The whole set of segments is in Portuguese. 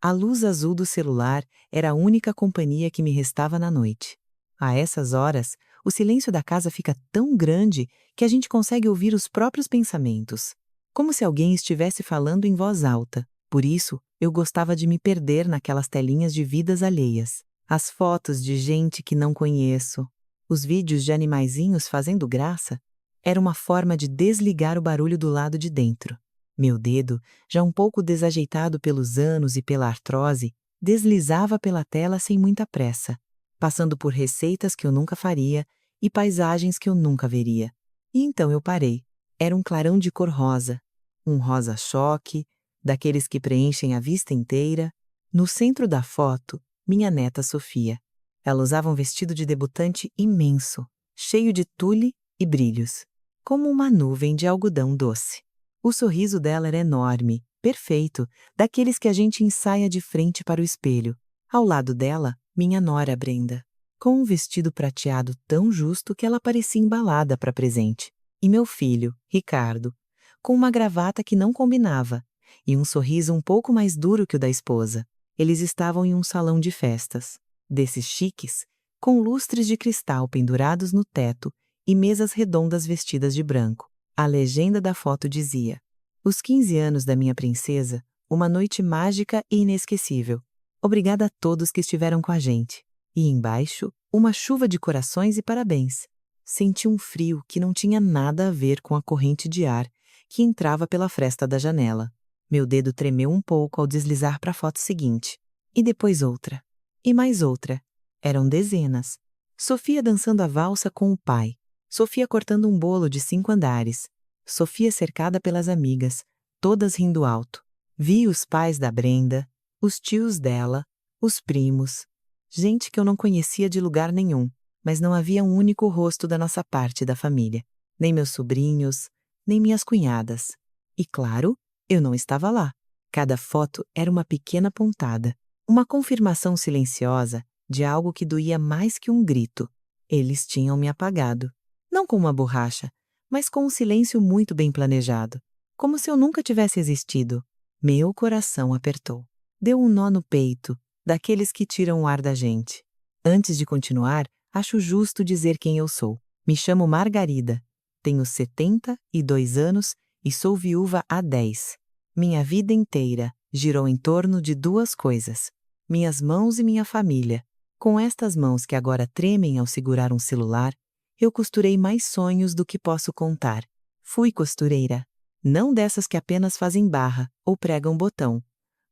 A luz azul do celular era a única companhia que me restava na noite. A essas horas, o silêncio da casa fica tão grande que a gente consegue ouvir os próprios pensamentos, como se alguém estivesse falando em voz alta. Por isso, eu gostava de me perder naquelas telinhas de vidas alheias. As fotos de gente que não conheço, os vídeos de animaizinhos fazendo graça, era uma forma de desligar o barulho do lado de dentro. Meu dedo, já um pouco desajeitado pelos anos e pela artrose, deslizava pela tela sem muita pressa, passando por receitas que eu nunca faria e paisagens que eu nunca veria. E então eu parei. Era um clarão de cor rosa, um rosa choque, daqueles que preenchem a vista inteira. No centro da foto, minha neta Sofia. Ela usava um vestido de debutante imenso, cheio de tule e brilhos, como uma nuvem de algodão doce. O sorriso dela era enorme, perfeito, daqueles que a gente ensaia de frente para o espelho. Ao lado dela, minha nora Brenda, com um vestido prateado tão justo que ela parecia embalada para presente. E meu filho, Ricardo, com uma gravata que não combinava, e um sorriso um pouco mais duro que o da esposa. Eles estavam em um salão de festas, desses chiques, com lustres de cristal pendurados no teto e mesas redondas vestidas de branco. A legenda da foto dizia: "Os 15 anos da minha princesa, uma noite mágica e inesquecível. Obrigada a todos que estiveram com a gente." E embaixo, uma chuva de corações e parabéns. Senti um frio que não tinha nada a ver com a corrente de ar que entrava pela fresta da janela. Meu dedo tremeu um pouco ao deslizar para a foto seguinte. E depois outra. E mais outra. Eram dezenas. Sofia dançando a valsa com o pai. Sofia cortando um bolo de 5 andares. Sofia cercada pelas amigas, todas rindo alto. Vi os pais da Brenda, os tios dela, os primos. Gente que eu não conhecia de lugar nenhum, mas não havia um único rosto da nossa parte da família. Nem meus sobrinhos, nem minhas cunhadas. E claro, eu não estava lá. Cada foto era uma pequena pontada, uma confirmação silenciosa de algo que doía mais que um grito. Eles tinham me apagado. Não com uma borracha, mas com um silêncio muito bem planejado, como se eu nunca tivesse existido. Meu coração apertou. Deu um nó no peito, daqueles que tiram o ar da gente. Antes de continuar, acho justo dizer quem eu sou. Me chamo Margarida, tenho 72 anos e sou viúva há 10. Minha vida inteira girou em torno de 2 coisas: minhas mãos e minha família. Com estas mãos que agora tremem ao segurar um celular, eu costurei mais sonhos do que posso contar. Fui costureira. Não dessas que apenas fazem barra ou pregam botão,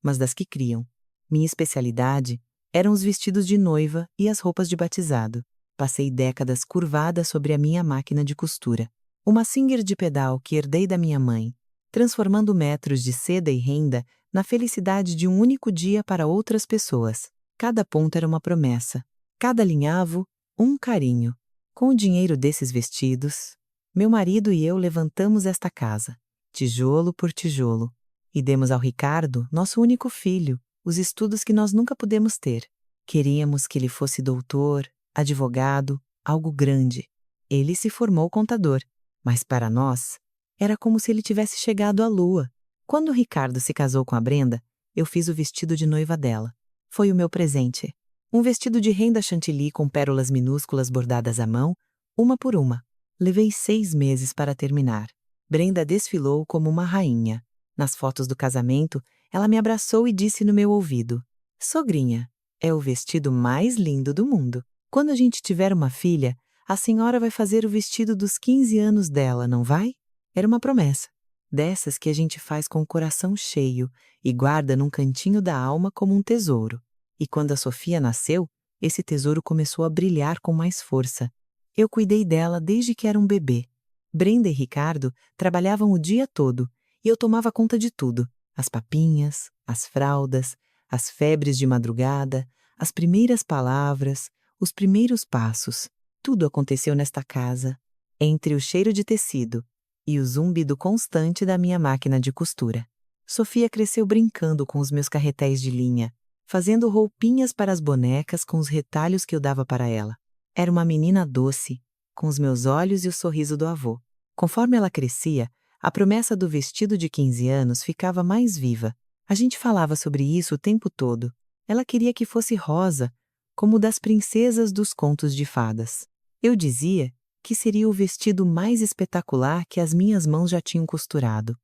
mas das que criam. Minha especialidade eram os vestidos de noiva e as roupas de batizado. Passei décadas curvada sobre a minha máquina de costura. Uma Singer de pedal que herdei da minha mãe, transformando metros de seda e renda na felicidade de um único dia para outras pessoas. Cada ponto era uma promessa, cada alinhavo, um carinho. Com o dinheiro desses vestidos, meu marido e eu levantamos esta casa, tijolo por tijolo, e demos ao Ricardo, nosso único filho, os estudos que nós nunca pudemos ter. Queríamos que ele fosse doutor, advogado, algo grande. Ele se formou contador, mas para nós, era como se ele tivesse chegado à lua. Quando o Ricardo se casou com a Brenda, eu fiz o vestido de noiva dela. Foi o meu presente. Um vestido de renda chantilly com pérolas minúsculas bordadas à mão, uma por uma. Levei 6 meses para terminar. Brenda desfilou como uma rainha. Nas fotos do casamento, ela me abraçou e disse no meu ouvido: "Sogrinha, é o vestido mais lindo do mundo. Quando a gente tiver uma filha, a senhora vai fazer o vestido dos 15 anos dela, não vai?" Era uma promessa, dessas que a gente faz com o coração cheio e guarda num cantinho da alma como um tesouro. E quando a Sofia nasceu, esse tesouro começou a brilhar com mais força. Eu cuidei dela desde que era um bebê. Brenda e Ricardo trabalhavam o dia todo e eu tomava conta de tudo: as papinhas, as fraldas, as febres de madrugada, as primeiras palavras, os primeiros passos. Tudo aconteceu nesta casa, entre o cheiro de tecido e o zumbido constante da minha máquina de costura. Sofia cresceu brincando com os meus carretéis de linha, fazendo roupinhas para as bonecas com os retalhos que eu dava para ela. Era uma menina doce, com os meus olhos e o sorriso do avô. Conforme ela crescia, a promessa do vestido de 15 anos ficava mais viva. A gente falava sobre isso o tempo todo. Ela queria que fosse rosa, como o das princesas dos contos de fadas. Eu dizia que seria o vestido mais espetacular que as minhas mãos já tinham costurado.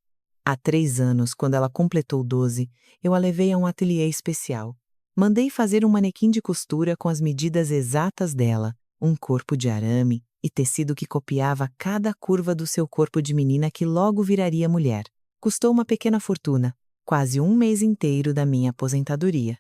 Há 3 anos, quando ela completou 12, eu a levei a um ateliê especial. Mandei fazer um manequim de costura com as medidas exatas dela, um corpo de arame e tecido que copiava cada curva do seu corpo de menina que logo viraria mulher. Custou uma pequena fortuna, quase um mês inteiro da minha aposentadoria.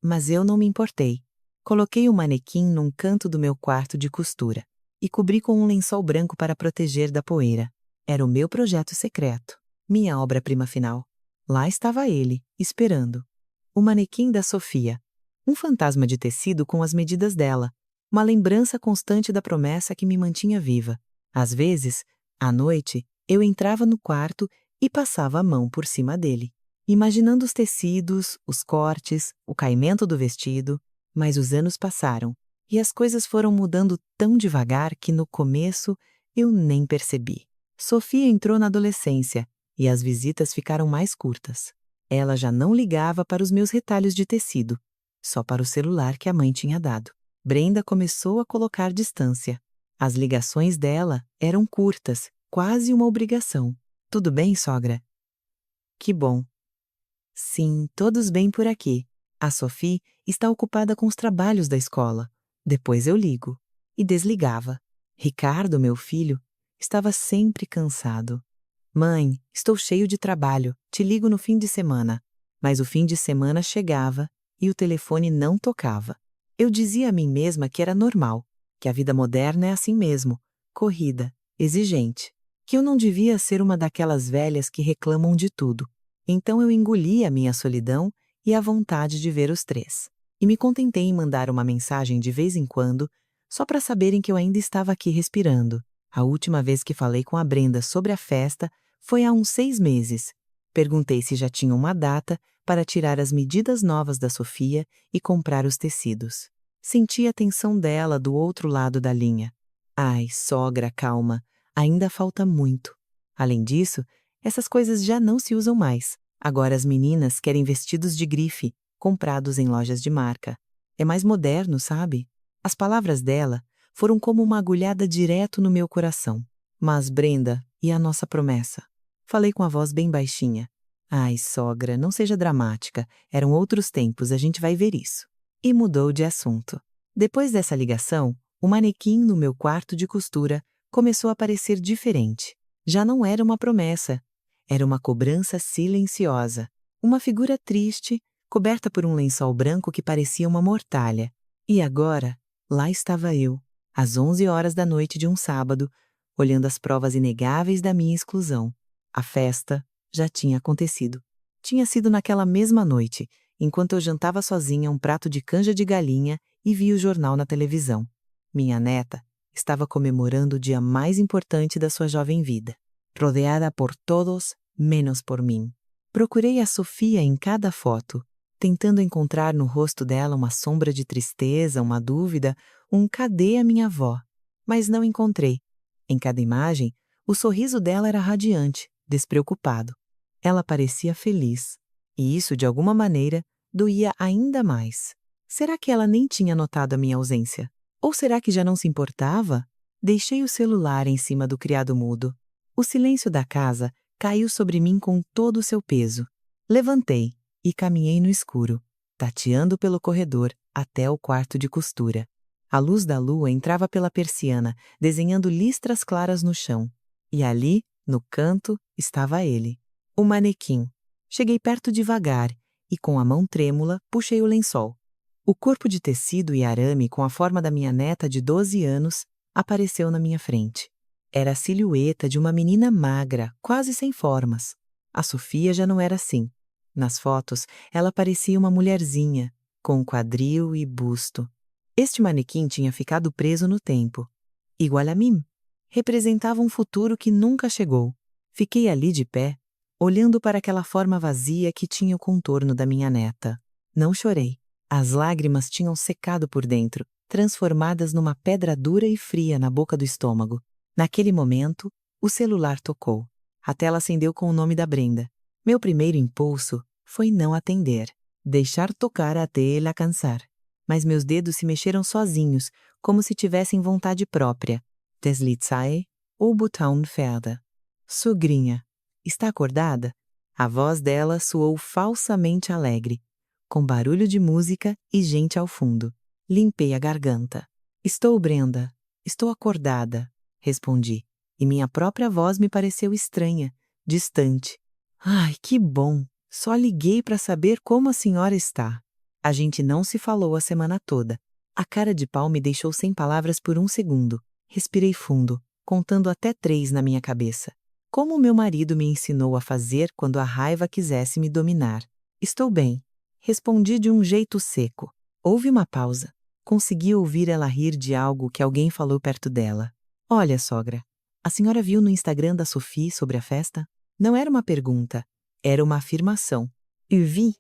Mas eu não me importei. Coloquei o manequim num canto do meu quarto de costura e cobri com um lençol branco para proteger da poeira. Era o meu projeto secreto, minha obra-prima final. Lá estava ele, esperando. O manequim da Sofia. Um fantasma de tecido com as medidas dela. Uma lembrança constante da promessa que me mantinha viva. Às vezes, à noite, eu entrava no quarto e passava a mão por cima dele, imaginando os tecidos, os cortes, o caimento do vestido. Mas os anos passaram e as coisas foram mudando tão devagar que no começo eu nem percebi. Sofia entrou na adolescência e as visitas ficaram mais curtas. Ela já não ligava para os meus retalhos de tecido, só para o celular que a mãe tinha dado. Brenda começou a colocar distância. As ligações dela eram curtas, quase uma obrigação. Tudo bem, sogra? Que bom. Sim, todos bem por aqui. A Sophie está ocupada com os trabalhos da escola. Depois eu ligo. E desligava. Ricardo, meu filho, estava sempre cansado. Mãe, estou cheio de trabalho, te ligo no fim de semana. Mas o fim de semana chegava e o telefone não tocava. Eu dizia a mim mesma que era normal, que a vida moderna é assim mesmo, corrida, exigente, que eu não devia ser uma daquelas velhas que reclamam de tudo. Então eu engoli a minha solidão e a vontade de ver os 3. E me contentei em mandar uma mensagem de vez em quando, só para saberem que eu ainda estava aqui respirando. A última vez que falei com a Brenda sobre a festa foi há uns 6 meses. Perguntei se já tinha uma data para tirar as medidas novas da Sofia e comprar os tecidos. Senti a tensão dela do outro lado da linha. Ai, sogra, calma, ainda falta muito. Além disso, essas coisas já não se usam mais. Agora as meninas querem vestidos de grife, comprados em lojas de marca. É mais moderno, sabe? As palavras dela foram como uma agulhada direto no meu coração. Mas, Brenda, e a nossa promessa? Falei com a voz bem baixinha. Ai, sogra, não seja dramática. Eram outros tempos, a gente vai ver isso. E mudou de assunto. Depois dessa ligação, o manequim no meu quarto de costura começou a parecer diferente. Já não era uma promessa. Era uma cobrança silenciosa. Uma figura triste, coberta por um lençol branco que parecia uma mortalha. E agora, lá estava eu, às 11 horas da noite de um sábado, olhando as provas inegáveis da minha exclusão. A festa já tinha acontecido. Tinha sido naquela mesma noite, enquanto eu jantava sozinha um prato de canja de galinha e via o jornal na televisão. Minha neta estava comemorando o dia mais importante da sua jovem vida, rodeada por todos, menos por mim. Procurei a Sofia em cada foto, tentando encontrar no rosto dela uma sombra de tristeza, uma dúvida, um cadê a minha avó? Mas não encontrei. Em cada imagem, o sorriso dela era radiante, despreocupado. Ela parecia feliz. E isso, de alguma maneira, doía ainda mais. Será que ela nem tinha notado a minha ausência? Ou será que já não se importava? Deixei o celular em cima do criado mudo. O silêncio da casa caiu sobre mim com todo o seu peso. Levantei e caminhei no escuro, tateando pelo corredor até o quarto de costura. A luz da lua entrava pela persiana, desenhando listras claras no chão. E ali, no canto, estava ele, o manequim. Cheguei perto devagar e, com a mão trêmula, puxei o lençol. O corpo de tecido e arame com a forma da minha neta de 12 anos apareceu na minha frente. Era a silhueta de uma menina magra, quase sem formas. A Sofia já não era assim. Nas fotos, ela parecia uma mulherzinha, com quadril e busto. Este manequim tinha ficado preso no tempo. Igual a mim. Representava um futuro que nunca chegou. Fiquei ali de pé, olhando para aquela forma vazia que tinha o contorno da minha neta. Não chorei. As lágrimas tinham secado por dentro, transformadas numa pedra dura e fria na boca do estômago. Naquele momento, o celular tocou. A tela acendeu com o nome da Brenda. Meu primeiro impulso foi não atender, deixar tocar até ele alcançar. Mas meus dedos se mexeram sozinhos, como se tivessem vontade própria. Deslizai o botão ferda. Sogrinha, está acordada? A voz dela soou falsamente alegre, com barulho de música e gente ao fundo. Limpei a garganta. Estou, Brenda. Estou acordada, respondi, e minha própria voz me pareceu estranha, distante. Ai, que bom! Só liguei para saber como a senhora está. A gente não se falou a semana toda. A cara de pau me deixou sem palavras por um segundo. Respirei fundo, contando até 3 na minha cabeça. Como meu marido me ensinou a fazer quando a raiva quisesse me dominar. Estou bem. Respondi de um jeito seco. Houve uma pausa. Consegui ouvir ela rir de algo que alguém falou perto dela. Olha, sogra, a senhora viu no Instagram da Sophie sobre a festa? Não era uma pergunta, era uma afirmação. Eu vi,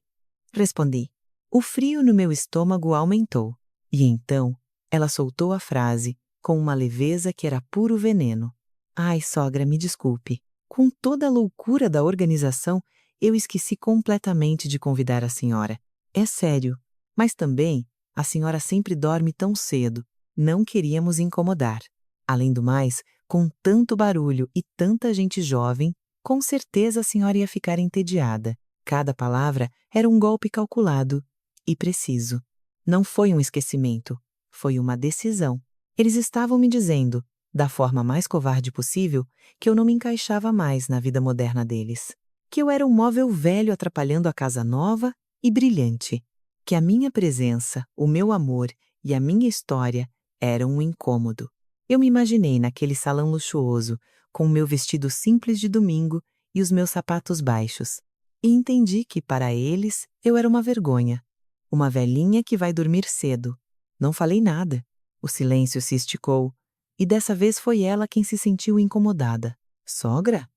respondi. O frio no meu estômago aumentou. E então, ela soltou a frase, com uma leveza que era puro veneno. Ai, sogra, me desculpe. Com toda a loucura da organização, eu esqueci completamente de convidar a senhora. É sério. Mas também, a senhora sempre dorme tão cedo. Não queríamos incomodar. Além do mais, com tanto barulho e tanta gente jovem, com certeza a senhora ia ficar entediada. Cada palavra era um golpe calculado e preciso. Não foi um esquecimento, foi uma decisão. Eles estavam me dizendo, da forma mais covarde possível, que eu não me encaixava mais na vida moderna deles. Que eu era um móvel velho atrapalhando a casa nova e brilhante. Que a minha presença, o meu amor e a minha história eram um incômodo. Eu me imaginei naquele salão luxuoso, com o meu vestido simples de domingo e os meus sapatos baixos. E entendi que, para eles, eu era uma vergonha. Uma velhinha que vai dormir cedo. Não falei nada. O silêncio se esticou. E dessa vez foi ela quem se sentiu incomodada. Sogra?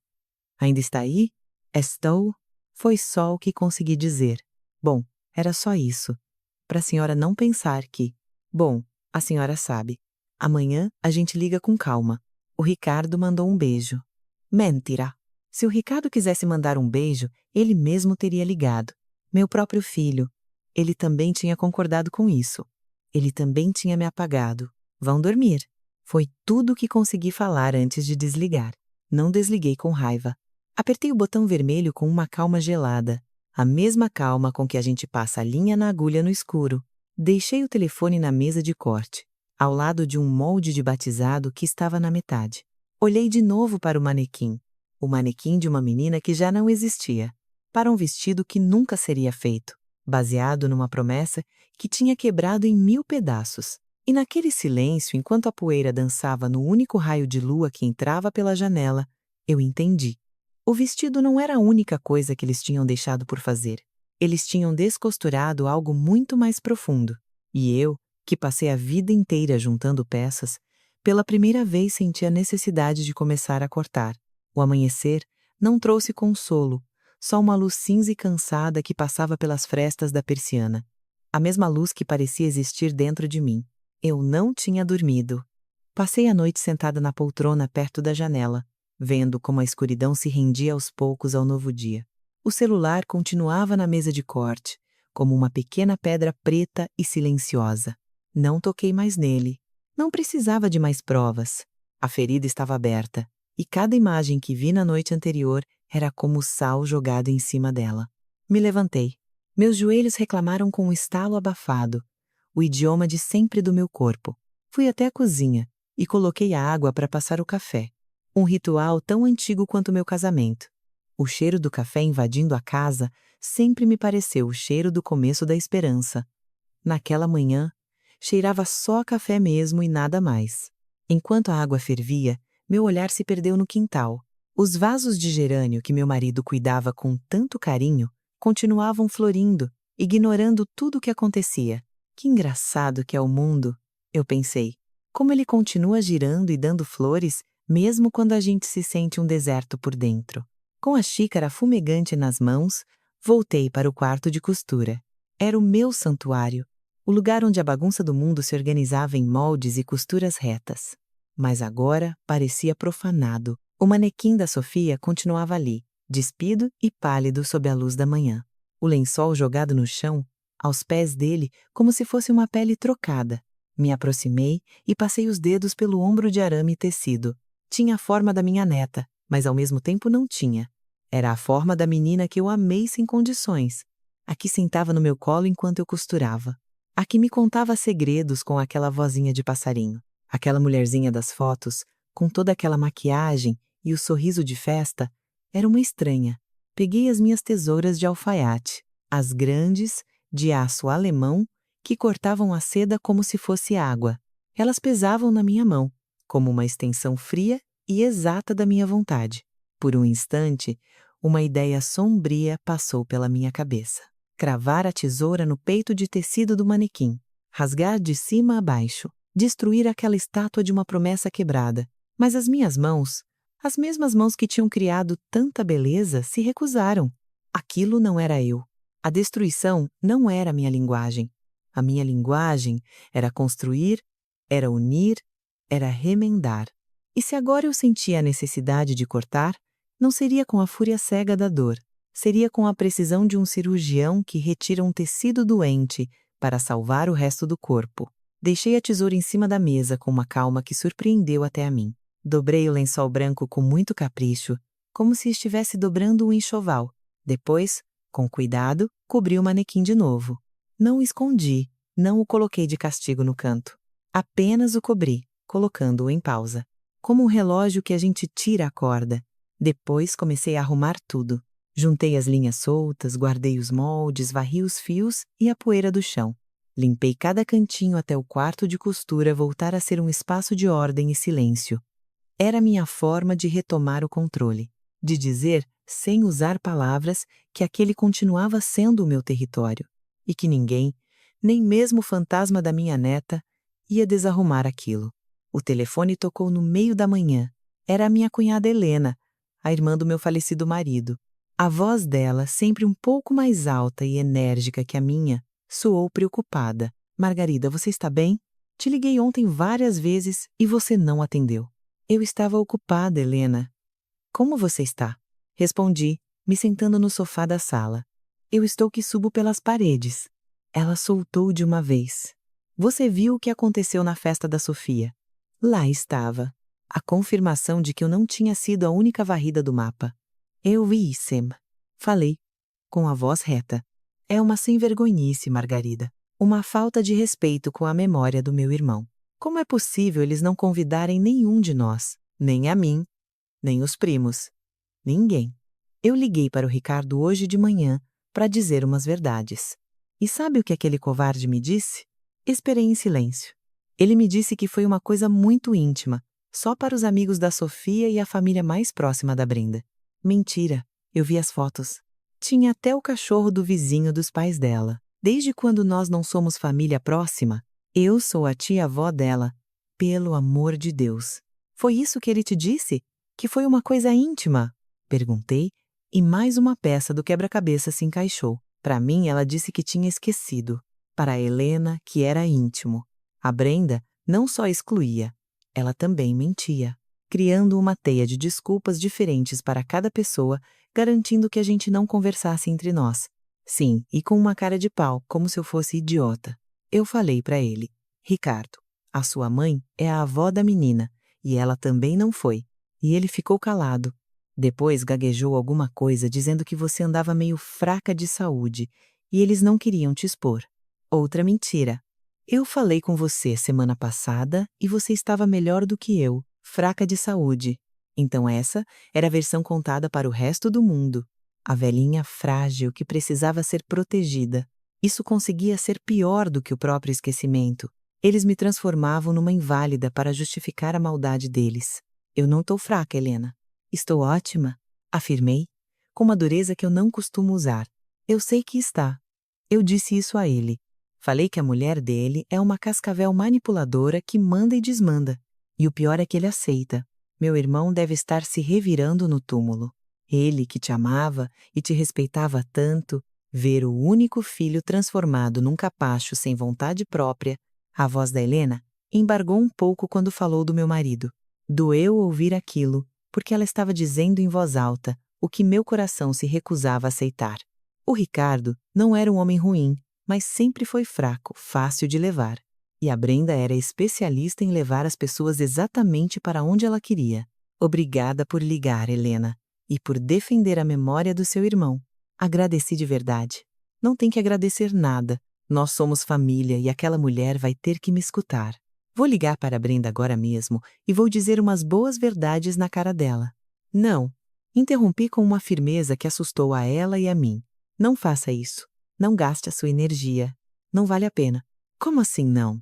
Ainda está aí? Estou. Foi só o que consegui dizer. Bom, era só isso. Para a senhora não pensar que... Bom, a senhora sabe. Amanhã a gente liga com calma. O Ricardo mandou um beijo. Mentira. Se o Ricardo quisesse mandar um beijo, ele mesmo teria ligado. Meu próprio filho. Ele também tinha concordado com isso. Ele também tinha me apagado. Vão dormir. Foi tudo o que consegui falar antes de desligar. Não desliguei com raiva. Apertei o botão vermelho com uma calma gelada. A mesma calma com que a gente passa a linha na agulha no escuro. Deixei o telefone na mesa de corte, ao lado de um molde de batizado que estava na metade. Olhei de novo para o manequim de uma menina que já não existia, para um vestido que nunca seria feito, baseado numa promessa que tinha quebrado em 1000 pedaços. E naquele silêncio, enquanto a poeira dançava no único raio de lua que entrava pela janela, eu entendi. O vestido não era a única coisa que eles tinham deixado por fazer. Eles tinham descosturado algo muito mais profundo. E eu, que passei a vida inteira juntando peças, pela primeira vez senti a necessidade de começar a cortar. O amanhecer não trouxe consolo, só uma luz cinza e cansada que passava pelas frestas da persiana. A mesma luz que parecia existir dentro de mim. Eu não tinha dormido. Passei a noite sentada na poltrona perto da janela, vendo como a escuridão se rendia aos poucos ao novo dia. O celular continuava na mesa de corte, como uma pequena pedra preta e silenciosa. Não toquei mais nele. Não precisava de mais provas. A ferida estava aberta, e cada imagem que vi na noite anterior era como sal jogado em cima dela. Me levantei. Meus joelhos reclamaram com um estalo abafado, o idioma de sempre do meu corpo. Fui até a cozinha e coloquei a água para passar o café. Um ritual tão antigo quanto meu casamento. O cheiro do café invadindo a casa sempre me pareceu o cheiro do começo da esperança. Naquela manhã, cheirava só a café mesmo e nada mais. Enquanto a água fervia, meu olhar se perdeu no quintal. Os vasos de gerânio que meu marido cuidava com tanto carinho continuavam florindo, ignorando tudo o que acontecia. Que engraçado que é o mundo, eu pensei. Como ele continua girando e dando flores, mesmo quando a gente se sente um deserto por dentro. Com a xícara fumegante nas mãos, voltei para o quarto de costura. Era o meu santuário, o lugar onde a bagunça do mundo se organizava em moldes e costuras retas. Mas agora parecia profanado. O manequim da Sofia continuava ali, despido e pálido sob a luz da manhã. o lençol jogado no chão, aos pés dele, como se fosse uma pele trocada. Me aproximei e passei os dedos pelo ombro de arame tecido. Tinha a forma da minha neta, mas ao mesmo tempo não tinha. Era a forma da menina que eu amei sem condições. A que sentava no meu colo enquanto eu costurava. A que me contava segredos com aquela vozinha de passarinho. Aquela mulherzinha das fotos, com toda aquela maquiagem e o sorriso de festa, era uma estranha. Peguei as minhas tesouras de alfaiate, as grandes, de aço alemão, que cortavam a seda como se fosse água. Elas pesavam na minha mão, como uma extensão fria e exata da minha vontade. Por um instante, uma ideia sombria passou pela minha cabeça. Cravar a tesoura no peito de tecido do manequim, rasgar de cima a baixo, destruir aquela estátua de uma promessa quebrada. Mas as minhas mãos, as mesmas mãos que tinham criado tanta beleza, se recusaram. Aquilo não era eu. A destruição não era a minha linguagem. A minha linguagem era construir, era unir, era remendar. E se agora eu sentia a necessidade de cortar, não seria com a fúria cega da dor, seria com a precisão de um cirurgião que retira um tecido doente para salvar o resto do corpo. Deixei a tesoura em cima da mesa com uma calma que surpreendeu até a mim. Dobrei o lençol branco com muito capricho, como se estivesse dobrando um enxoval. Depois, com cuidado, cobri o manequim de novo. Não o escondi, não o coloquei de castigo no canto. Apenas o cobri, colocando-o em pausa. Como um relógio que a gente tira a corda. Depois comecei a arrumar tudo. Juntei as linhas soltas, guardei os moldes, varri os fios e a poeira do chão. Limpei cada cantinho até o quarto de costura voltar a ser um espaço de ordem e silêncio. Era minha forma de retomar o controle, de dizer, sem usar palavras, que aquele continuava sendo o meu território, e que ninguém, nem mesmo o fantasma da minha neta, ia desarrumar aquilo. O telefone tocou no meio da manhã. Era a minha cunhada Helena, a irmã do meu falecido marido. A voz dela, sempre um pouco mais alta e enérgica que a minha, soou preocupada. Margarida, você está bem? Te liguei ontem várias vezes e você não atendeu. Eu estava ocupada, Helena. Como você está? Respondi, me sentando no sofá da sala. Eu estou que subo pelas paredes. Ela soltou de uma vez. Você viu o que aconteceu na festa da Sofia? Lá estava. A confirmação de que eu não tinha sido a única varrida do mapa. Eu vi, Sam. Falei, com a voz reta. É uma sem-vergonhice, Margarida. Uma falta de respeito com a memória do meu irmão. Como é possível eles não convidarem nenhum de nós? Nem a mim, nem os primos. Ninguém. Eu liguei para o Ricardo hoje de manhã para dizer umas verdades. E sabe o que aquele covarde me disse? Esperei em silêncio. Ele me disse que foi uma coisa muito íntima, só para os amigos da Sofia e a família mais próxima da Brenda. Mentira, eu vi as fotos. Tinha até o cachorro do vizinho dos pais dela. Desde quando nós não somos família próxima? Eu sou a tia-avó dela. Pelo amor de Deus. Foi isso que ele te disse? Que foi uma coisa íntima? Perguntei, e mais uma peça do quebra-cabeça se encaixou. Para mim, ela disse que tinha esquecido. Para a Helena, que era íntimo. A Brenda não só excluía, ela também mentia, criando uma teia de desculpas diferentes para cada pessoa, garantindo que a gente não conversasse entre nós. Sim, e com uma cara de pau, como se eu fosse idiota. Eu falei para ele, Ricardo, a sua mãe é a avó da menina, e ela também não foi. E ele ficou calado. Depois gaguejou alguma coisa dizendo que você andava meio fraca de saúde, e eles não queriam te expor. Outra mentira. Eu falei com você semana passada e você estava melhor do que eu, fraca de saúde. Então essa era a versão contada para o resto do mundo. A velhinha frágil que precisava ser protegida. Isso conseguia ser pior do que o próprio esquecimento. Eles me transformavam numa inválida para justificar a maldade deles. Eu não estou fraca, Helena. Estou ótima, afirmei, com uma dureza que eu não costumo usar. Eu sei que está. Eu disse isso a ele. Falei que a mulher dele é uma cascavel manipuladora que manda e desmanda. E o pior é que ele aceita. Meu irmão deve estar se revirando no túmulo. Ele que te amava e te respeitava tanto, ver o único filho transformado num capacho sem vontade própria, a voz da Helena embargou um pouco quando falou do meu marido. Doeu ouvir aquilo, porque ela estava dizendo em voz alta o que meu coração se recusava a aceitar. O Ricardo não era um homem ruim, mas sempre foi fraco, fácil de levar. E a Brenda era especialista em levar as pessoas exatamente para onde ela queria. Obrigada por ligar, Helena, e por defender a memória do seu irmão. Agradeci de verdade. Não tem que agradecer nada. Nós somos família e aquela mulher vai ter que me escutar. Vou ligar para a Brenda agora mesmo e vou dizer umas boas verdades na cara dela. Não. Interrompi com uma firmeza que assustou a ela e a mim. Não faça isso. Não gaste a sua energia. Não vale a pena. Como assim não?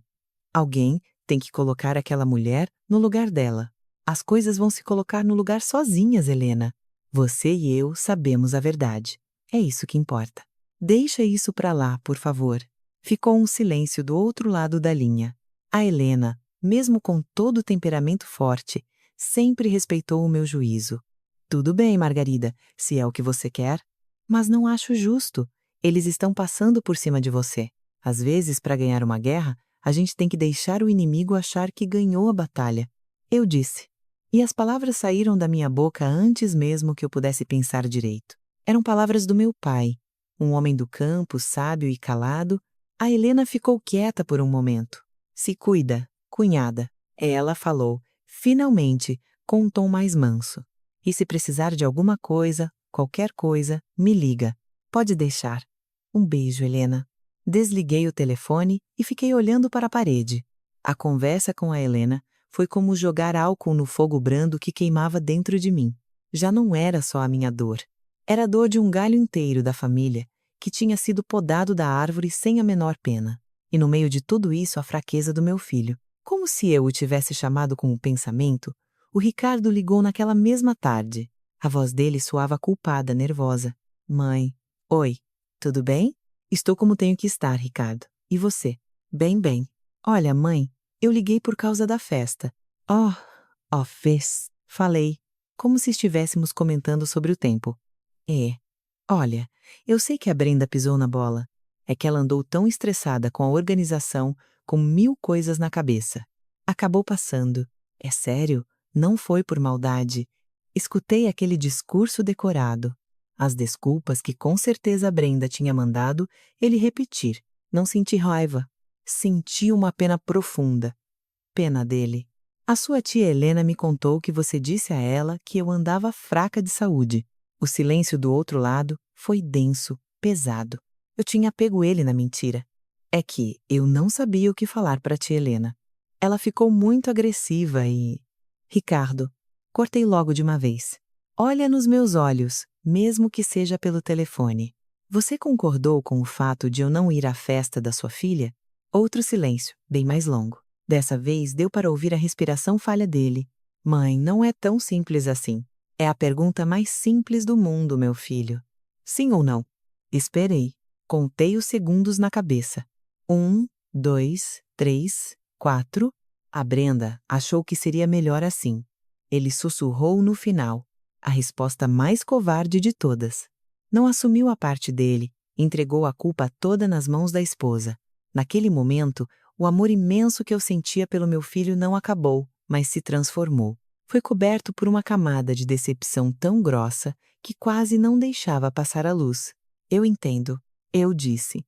Alguém tem que colocar aquela mulher no lugar dela. As coisas vão se colocar no lugar sozinhas, Helena. Você e eu sabemos a verdade. É isso que importa. Deixa isso pra lá, por favor. Ficou um silêncio do outro lado da linha. A Helena, mesmo com todo o temperamento forte, sempre respeitou o meu juízo. Tudo bem, Margarida, se é o que você quer. Mas não acho justo. Eles estão passando por cima de você. Às vezes, para ganhar uma guerra, a gente tem que deixar o inimigo achar que ganhou a batalha. Eu disse. E as palavras saíram da minha boca antes mesmo que eu pudesse pensar direito. Eram palavras do meu pai, um homem do campo, sábio e calado. A Helena ficou quieta por um momento. Se cuida, cunhada. Ela falou, finalmente, com um tom mais manso. E se precisar de alguma coisa, qualquer coisa, me liga. Pode deixar. Um beijo, Helena. Desliguei o telefone e fiquei olhando para a parede. A conversa com a Helena foi como jogar álcool no fogo brando que queimava dentro de mim. Já não era só a minha dor. Era a dor de um galho inteiro da família que tinha sido podado da árvore sem a menor pena. E no meio de tudo isso a fraqueza do meu filho. Como se eu o tivesse chamado com o pensamento, o Ricardo ligou naquela mesma tarde. A voz dele soava culpada, nervosa. Mãe. Oi. Tudo bem? Estou como tenho que estar, Ricardo. E você? Bem, bem. Olha, mãe, eu liguei por causa da festa. Fez. Falei, como se estivéssemos comentando sobre o tempo. Olha, eu sei que a Brenda pisou na bola. É que ela andou tão estressada com a organização, com 1000 coisas na cabeça. Acabou passando. É sério, não foi por maldade. Escutei aquele discurso decorado. As desculpas que com certeza a Brenda tinha mandado ele repetir. Não senti raiva. Senti uma pena profunda. Pena dele. A sua tia Helena me contou que você disse a ela que eu andava fraca de saúde. O silêncio do outro lado foi denso, pesado. Eu tinha pego ele na mentira. É que eu não sabia o que falar para tia Helena. Ela ficou muito agressiva e... Ricardo, cortei logo de uma vez. Olha nos meus olhos, mesmo que seja pelo telefone. Você concordou com o fato de eu não ir à festa da sua filha? Outro silêncio, bem mais longo. Dessa vez deu para ouvir a respiração falha dele. Mãe, não é tão simples assim. É a pergunta mais simples do mundo, meu filho. Sim ou não? Esperei. Contei os segundos na cabeça. 1, 2, 3, 4. A Brenda achou que seria melhor assim. Ele sussurrou no final. A resposta mais covarde de todas. Não assumiu a parte dele, entregou a culpa toda nas mãos da esposa. Naquele momento, o amor imenso que eu sentia pelo meu filho não acabou, mas se transformou. Foi coberto por uma camada de decepção tão grossa que quase não deixava passar a luz. Eu entendo, eu disse.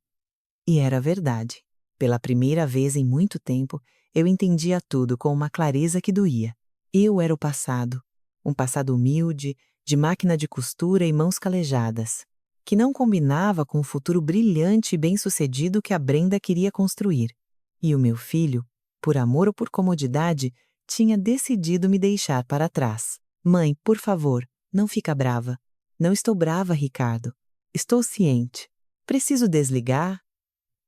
E era verdade. Pela primeira vez em muito tempo, eu entendia tudo com uma clareza que doía. Eu era o passado, um passado humilde, de máquina de costura e mãos calejadas, que não combinava com o futuro brilhante e bem-sucedido que a Brenda queria construir. E o meu filho, por amor ou por comodidade, tinha decidido me deixar para trás. Mãe, por favor, não fica brava. Não estou brava, Ricardo. Estou ciente. Preciso desligar?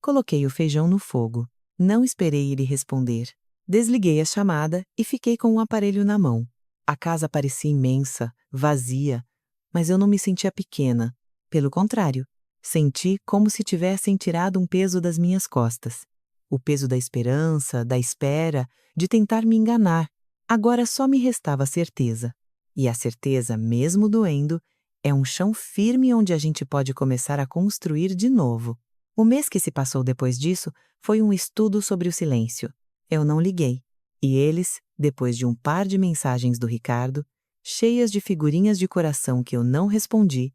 Coloquei o feijão no fogo. Não esperei ele responder. Desliguei a chamada e fiquei com o aparelho na mão. A casa parecia imensa, vazia, mas eu não me sentia pequena. Pelo contrário, senti como se tivessem tirado um peso das minhas costas. O peso da esperança, da espera, de tentar me enganar. Agora só me restava a certeza. E a certeza, mesmo doendo, é um chão firme onde a gente pode começar a construir de novo. O mês que se passou depois disso foi um estudo sobre o silêncio. Eu não liguei. E eles, depois de um par de mensagens do Ricardo, cheias de figurinhas de coração que eu não respondi,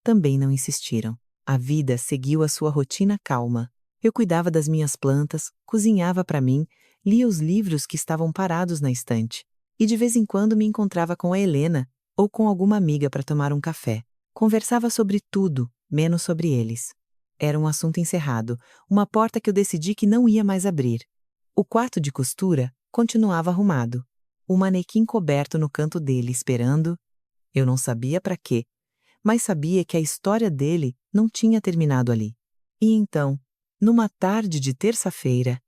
também não insistiram. A vida seguiu a sua rotina calma. Eu cuidava das minhas plantas, cozinhava para mim, lia os livros que estavam parados na estante. E de vez em quando me encontrava com a Helena ou com alguma amiga para tomar um café. Conversava sobre tudo, menos sobre eles. Era um assunto encerrado, uma porta que eu decidi que não ia mais abrir. O quarto de costura continuava arrumado. O manequim coberto no canto dele esperando. Eu não sabia para quê, mas sabia que a história dele não tinha terminado ali. E então, numa tarde de terça-feira,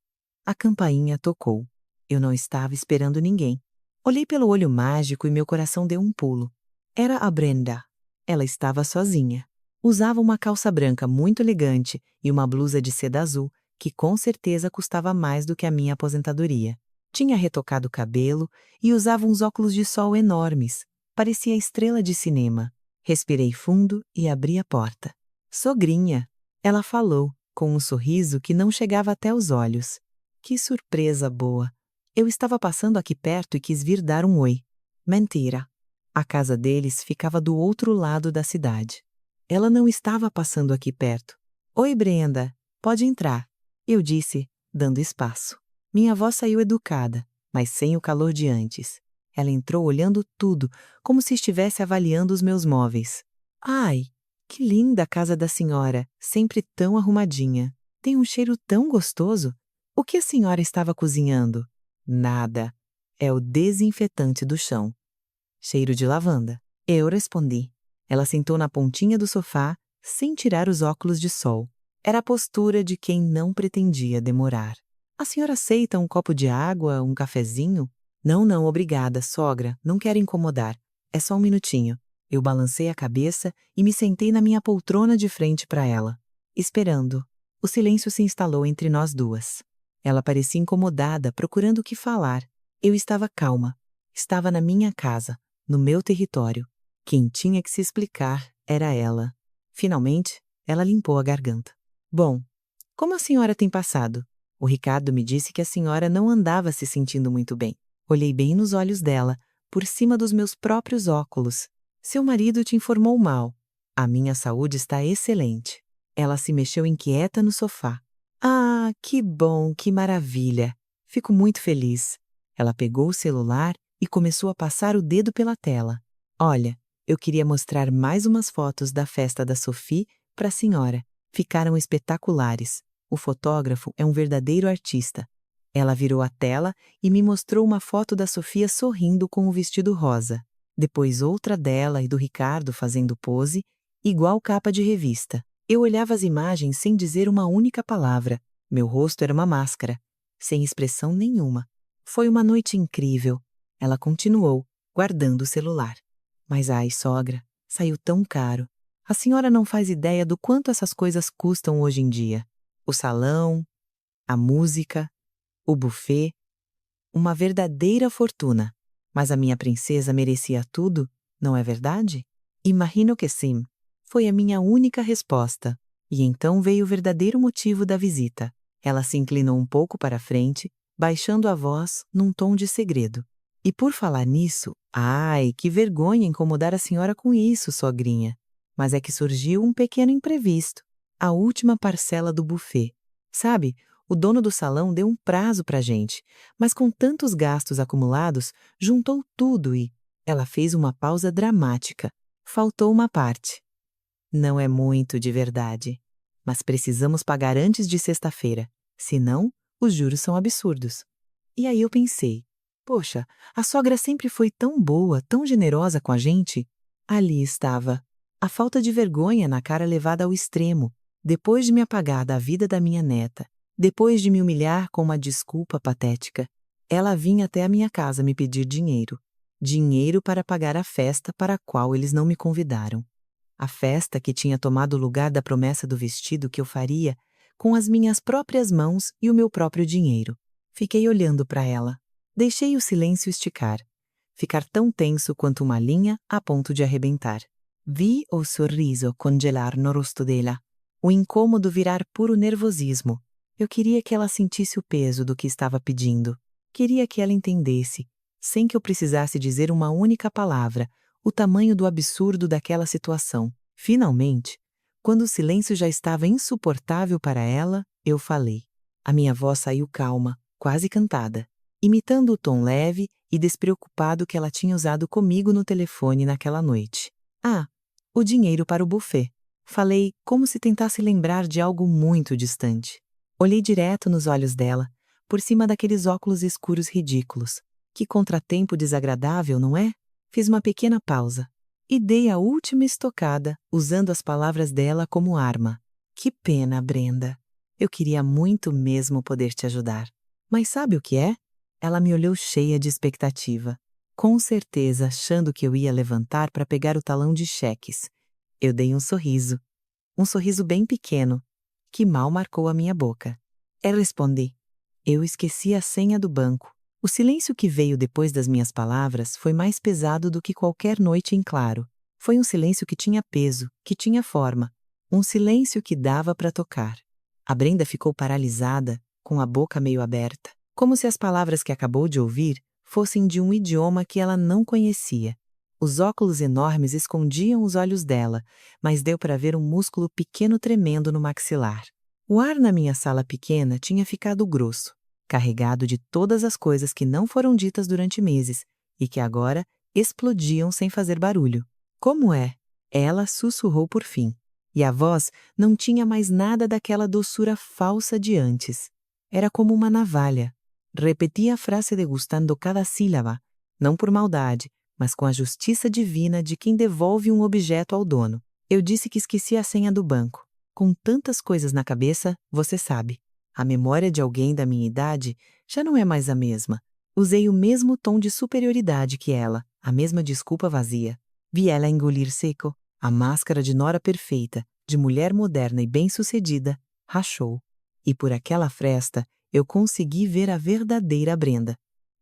a campainha tocou. Eu não estava esperando ninguém. Olhei pelo olho mágico e meu coração deu um pulo. Era a Brenda. Ela estava sozinha. Usava uma calça branca muito elegante e uma blusa de seda azul, que com certeza custava mais do que a minha aposentadoria. Tinha retocado o cabelo e usava uns óculos de sol enormes. Parecia estrela de cinema. Respirei fundo e abri a porta. Sogrinha, ela falou, com um sorriso que não chegava até os olhos. Que surpresa boa! Eu estava passando aqui perto e quis vir dar um oi. Mentira. A casa deles ficava do outro lado da cidade. Ela não estava passando aqui perto. Oi, Brenda, pode entrar, eu disse, dando espaço. Minha voz saiu educada, mas sem o calor de antes. Ela entrou olhando tudo, como se estivesse avaliando os meus móveis. Ai, que linda a casa da senhora, sempre tão arrumadinha. Tem um cheiro tão gostoso. O que a senhora estava cozinhando? Nada. É o desinfetante do chão. Cheiro de lavanda. Eu respondi. Ela sentou na pontinha do sofá, sem tirar os óculos de sol. Era a postura de quem não pretendia demorar. A senhora aceita um copo de água, um cafezinho? Não, não, obrigada, sogra. Não quero incomodar. É só um minutinho. Eu balancei a cabeça e me sentei na minha poltrona de frente para ela. Esperando. O silêncio se instalou entre nós duas. Ela parecia incomodada, procurando o que falar. Eu estava calma. Estava na minha casa, no meu território. Quem tinha que se explicar era ela. Finalmente, ela limpou a garganta. Bom, como a senhora tem passado? O Ricardo me disse que a senhora não andava se sentindo muito bem. Olhei bem nos olhos dela, por cima dos meus próprios óculos. Seu marido te informou mal. A minha saúde está excelente. Ela se mexeu inquieta no sofá. Ah, que bom, que maravilha. Fico muito feliz. Ela pegou o celular e começou a passar o dedo pela tela. Olha, eu queria mostrar mais umas fotos da festa da Sophie para a senhora. Ficaram espetaculares. O fotógrafo é um verdadeiro artista. Ela virou a tela e me mostrou uma foto da Sofia sorrindo com o vestido rosa. Depois outra dela e do Ricardo fazendo pose, igual capa de revista. Eu olhava as imagens sem dizer uma única palavra. Meu rosto era uma máscara, sem expressão nenhuma. Foi uma noite incrível. Ela continuou, guardando o celular. Mas ai, sogra, saiu tão caro. A senhora não faz ideia do quanto essas coisas custam hoje em dia. O salão, a música, o buffet, uma verdadeira fortuna. Mas a minha princesa merecia tudo, não é verdade? Imagino que sim. Foi a minha única resposta. E então veio o verdadeiro motivo da visita. Ela se inclinou um pouco para a frente, baixando a voz num tom de segredo. E por falar nisso, ai, que vergonha incomodar a senhora com isso, sogrinha. Mas é que surgiu um pequeno imprevisto. A última parcela do buffet. Sabe, o dono do salão deu um prazo pra gente, mas com tantos gastos acumulados, juntou tudo e... Ela fez uma pausa dramática. Faltou uma parte. Não é muito de verdade. Mas precisamos pagar antes de sexta-feira. Senão, os juros são absurdos. E aí eu pensei, poxa, a sogra sempre foi tão boa, tão generosa com a gente. Ali estava. A falta de vergonha na cara levada ao extremo, depois de me apagar da vida da minha neta, depois de me humilhar com uma desculpa patética. Ela vinha até a minha casa me pedir dinheiro. Dinheiro para pagar a festa para a qual eles não me convidaram. A festa que tinha tomado o lugar da promessa do vestido que eu faria com as minhas próprias mãos e o meu próprio dinheiro. Fiquei olhando para ela. Deixei o silêncio esticar. Ficar tão tenso quanto uma linha a ponto de arrebentar. Vi o sorriso congelar no rosto dela. O incômodo virar puro nervosismo. Eu queria que ela sentisse o peso do que estava pedindo. Queria que ela entendesse, sem que eu precisasse dizer uma única palavra, o tamanho do absurdo daquela situação. Finalmente, Quando o silêncio já estava insuportável para ela, eu falei. A minha voz saiu calma, quase cantada, imitando o tom leve e despreocupado que ela tinha usado comigo no telefone naquela noite. Ah, o dinheiro para o buffet. Falei como se tentasse lembrar de algo muito distante. Olhei direto nos olhos dela, por cima daqueles óculos escuros ridículos. Que contratempo desagradável, não é? Fiz uma pequena pausa e dei a última estocada, usando as palavras dela como arma. Que pena, Brenda. Eu queria muito mesmo poder te ajudar. Mas sabe o que é? Ela me olhou cheia de expectativa, com certeza achando que eu ia levantar para pegar o talão de cheques. Eu dei um sorriso bem pequeno, que mal marcou a minha boca. Eu respondi. Eu esqueci a senha do banco. O silêncio que veio depois das minhas palavras foi mais pesado do que qualquer noite em claro. Foi um silêncio que tinha peso, que tinha forma. Um silêncio que dava para tocar. A Brenda ficou paralisada, com a boca meio aberta, como se as palavras que acabou de ouvir fossem de um idioma que ela não conhecia. Os óculos enormes escondiam os olhos dela, mas deu para ver um músculo pequeno tremendo no maxilar. O ar na minha sala pequena tinha ficado grosso, carregado de todas as coisas que não foram ditas durante meses e que agora explodiam sem fazer barulho. Como é? Ela sussurrou por fim. E a voz não tinha mais nada daquela doçura falsa de antes. Era como uma navalha. Repetia a frase degustando cada sílaba, não por maldade, mas com a justiça divina de quem devolve um objeto ao dono. Eu disse que esqueci a senha do banco. Com tantas coisas na cabeça, você sabe. A memória de alguém da minha idade já não é mais a mesma. Usei o mesmo tom de superioridade que ela, a mesma desculpa vazia. Vi ela engolir seco. A máscara de nora perfeita, de mulher moderna e bem-sucedida, rachou. E por aquela fresta, eu consegui ver a verdadeira Brenda.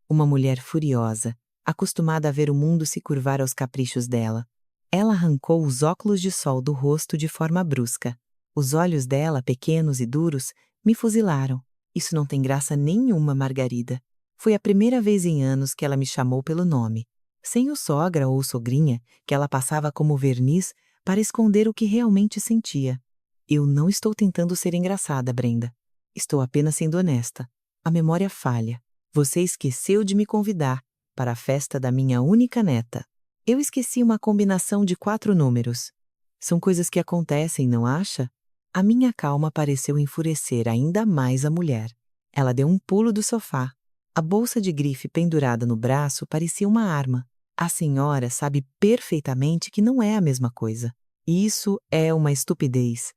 Uma mulher furiosa, acostumada a ver o mundo se curvar aos caprichos dela. Ela arrancou os óculos de sol do rosto de forma brusca. Os olhos dela, pequenos e duros, me fuzilaram. Isso não tem graça nenhuma, Margarida. Foi a primeira vez em anos que ela me chamou pelo nome. Sem o sogra ou sogrinha, que ela passava como verniz para esconder o que realmente sentia. Eu não estou tentando ser engraçada, Brenda. Estou apenas sendo honesta. A memória falha. Você esqueceu de me convidar para a festa da minha única neta. Eu esqueci uma combinação de 4 números. São coisas que acontecem, não acha? A minha calma pareceu enfurecer ainda mais a mulher. Ela deu um pulo do sofá. A bolsa de grife pendurada no braço parecia uma arma. A senhora sabe perfeitamente que não é a mesma coisa. Isso é uma estupidez.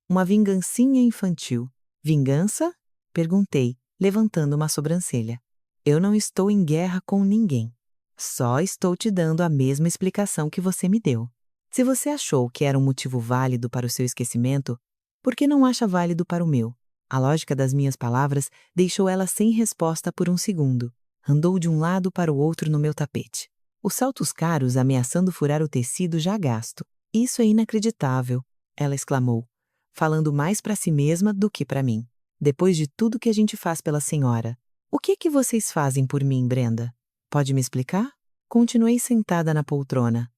Uma vingancinha infantil. Vingança? Perguntei, levantando uma sobrancelha. Eu não estou em guerra com ninguém. Só estou te dando a mesma explicação que você me deu. Se você achou que era um motivo válido para o seu esquecimento, por que não acha válido para o meu? A lógica das minhas palavras deixou ela sem resposta por um segundo. Andou de um lado para o outro no meu tapete. Os saltos caros ameaçando furar o tecido já gasto. Isso é inacreditável, ela exclamou, falando mais para si mesma do que para mim. Depois de tudo que a gente faz pela senhora, o que que vocês fazem por mim, Brenda? Pode me explicar? Continuei sentada na poltrona,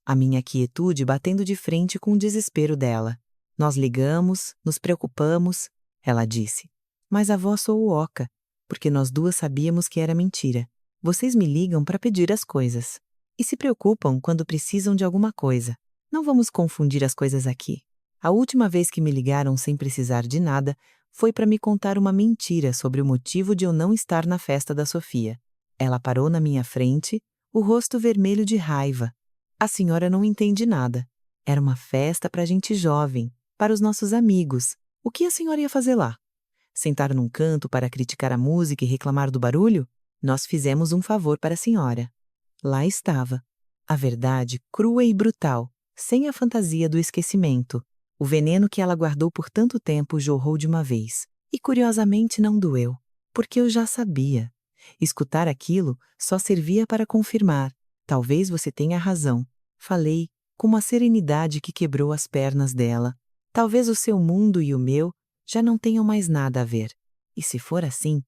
a minha quietude batendo de frente com o desespero dela. Nós ligamos, nos preocupamos, ela disse. Mas a voz soou oca, porque nós duas sabíamos que era mentira. Vocês me ligam para pedir as coisas. E se preocupam quando precisam de alguma coisa. Não vamos confundir as coisas aqui. A última vez que me ligaram sem precisar de nada foi para me contar uma mentira sobre o motivo de eu não estar na festa da Sofia. Ela parou na minha frente, o rosto vermelho de raiva. A senhora não entende nada. Era uma festa para gente jovem, para os nossos amigos. O que a senhora ia fazer lá? Sentar num canto para criticar a música e reclamar do barulho? Nós fizemos um favor para a senhora. Lá estava. A verdade crua e brutal, sem a fantasia do esquecimento. O veneno que ela guardou por tanto tempo jorrou de uma vez. E curiosamente não doeu, porque eu já sabia. Escutar aquilo só servia para confirmar. Talvez você tenha razão. Falei, com uma serenidade que quebrou as pernas dela. Talvez o seu mundo e o meu já não tenham mais nada a ver. E se for assim,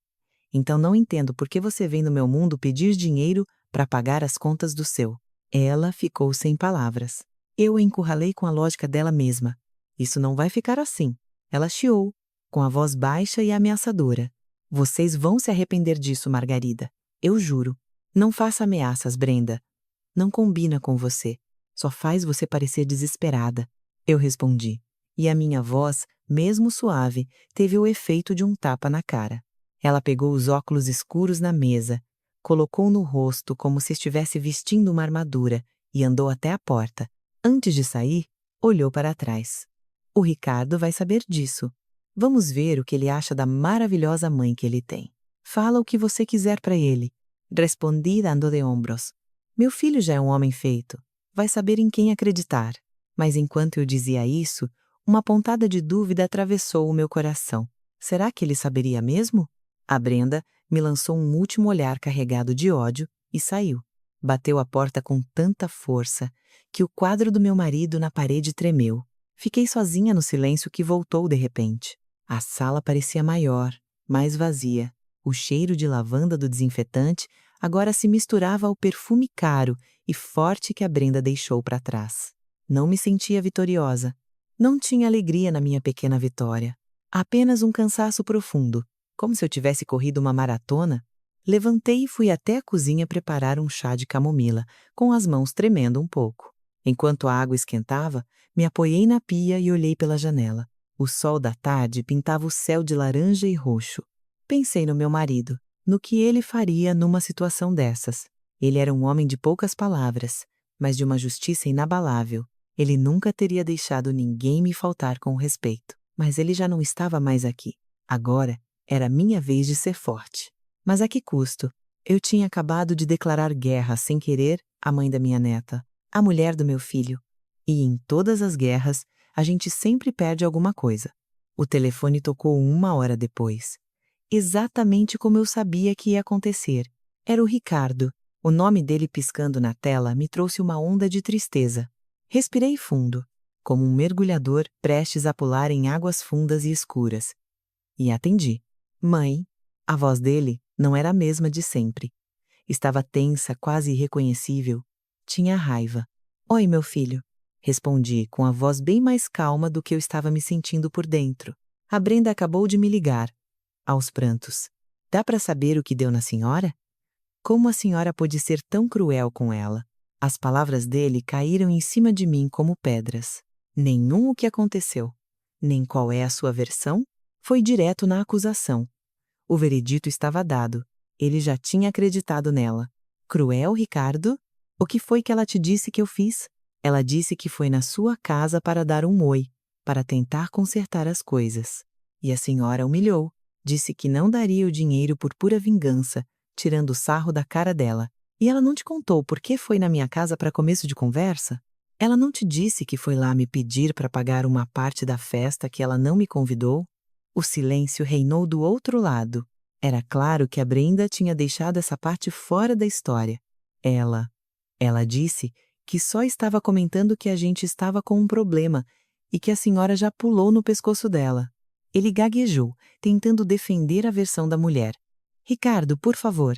então não entendo por que você vem no meu mundo pedir dinheiro para pagar as contas do seu. Ela ficou sem palavras. Eu a encurralei com a lógica dela mesma. Isso não vai ficar assim. Ela chiou, com a voz baixa e ameaçadora. Vocês vão se arrepender disso, Margarida. Eu juro. Não faça ameaças, Brenda. Não combina com você. Só faz você parecer desesperada. Eu respondi. E a minha voz, mesmo suave, teve o efeito de um tapa na cara. Ela pegou os óculos escuros na mesa, colocou no rosto como se estivesse vestindo uma armadura e andou até a porta. Antes de sair, olhou para trás. O Ricardo vai saber disso. Vamos ver o que ele acha da maravilhosa mãe que ele tem. Fala o que você quiser para ele. Respondi dando de ombros. Meu filho já é um homem feito. Vai saber em quem acreditar. Mas enquanto eu dizia isso, uma pontada de dúvida atravessou o meu coração. Será que ele saberia mesmo? A Brenda me lançou um último olhar carregado de ódio e saiu. Bateu a porta com tanta força que o quadro do meu marido na parede tremeu. Fiquei sozinha no silêncio que voltou de repente. A sala parecia maior, mais vazia. O cheiro de lavanda do desinfetante agora se misturava ao perfume caro e forte que a Brenda deixou para trás. Não me sentia vitoriosa. Não tinha alegria na minha pequena vitória. Apenas um cansaço profundo, como se eu tivesse corrido uma maratona. Levantei e fui até a cozinha preparar um chá de camomila, com as mãos tremendo um pouco. Enquanto a água esquentava, me apoiei na pia e olhei pela janela. O sol da tarde pintava o céu de laranja e roxo. Pensei no meu marido, no que ele faria numa situação dessas. Ele era um homem de poucas palavras, mas de uma justiça inabalável. Ele nunca teria deixado ninguém me faltar com respeito. Mas ele já não estava mais aqui. Agora, era minha vez de ser forte. Mas a que custo? Eu tinha acabado de declarar guerra sem querer à mãe da minha neta, a mulher do meu filho. E em todas as guerras, a gente sempre perde alguma coisa. O telefone tocou 1 hora depois. Exatamente como eu sabia que ia acontecer. Era o Ricardo. O nome dele piscando na tela me trouxe uma onda de tristeza. Respirei fundo, como um mergulhador prestes a pular em águas fundas e escuras. E atendi. Mãe. A voz dele não era a mesma de sempre. Estava tensa, quase irreconhecível. Tinha raiva. Oi, meu filho. Respondi com a voz bem mais calma do que eu estava me sentindo por dentro. A Brenda acabou de me ligar. Aos prantos. Dá para saber o que deu na senhora? Como a senhora pôde ser tão cruel com ela? As palavras dele caíram em cima de mim como pedras. Nenhum o que aconteceu. Nem qual é a sua versão? Foi direto na acusação. O veredito estava dado. Ele já tinha acreditado nela. Cruel, Ricardo? O que foi que ela te disse que eu fiz? Ela disse que foi na sua casa para dar um oi, para tentar consertar as coisas. E a senhora humilhou. Disse que não daria o dinheiro por pura vingança, tirando o sarro da cara dela. E ela não te contou por que foi na minha casa para começo de conversa? Ela não te disse que foi lá me pedir para pagar uma parte da festa que ela não me convidou? O silêncio reinou do outro lado. Era claro que a Brenda tinha deixado essa parte fora da história. Ela disse que só estava comentando que a gente estava com um problema e que a senhora já pulou no pescoço dela. Ele gaguejou, tentando defender a versão da mulher. Ricardo, por favor,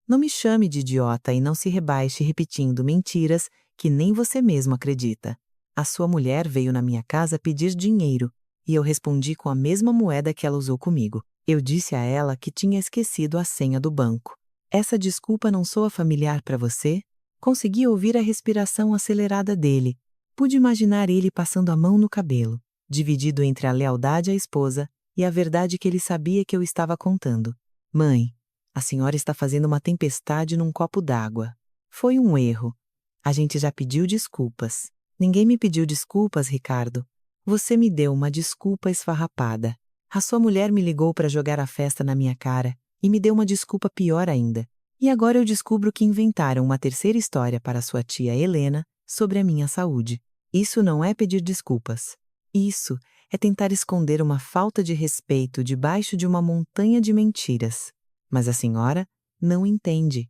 não me chame de idiota e não se rebaixe repetindo mentiras que nem você mesmo acredita. A sua mulher veio na minha casa pedir dinheiro e eu respondi com a mesma moeda que ela usou comigo. Eu disse a ela que tinha esquecido a senha do banco. Essa desculpa não soa familiar para você? Consegui ouvir a respiração acelerada dele. Pude imaginar ele passando a mão no cabelo, dividido entre a lealdade à esposa e a verdade que ele sabia que eu estava contando. Mãe, a senhora está fazendo uma tempestade num copo d'água. Foi um erro. A gente já pediu desculpas. Ninguém me pediu desculpas, Ricardo. Você me deu uma desculpa esfarrapada. A sua mulher me ligou para jogar a festa na minha cara e me deu uma desculpa pior ainda. E agora eu descubro que inventaram uma terceira história para sua tia Helena sobre a minha saúde. Isso não é pedir desculpas. Isso é tentar esconder uma falta de respeito debaixo de uma montanha de mentiras. Mas a senhora não entende.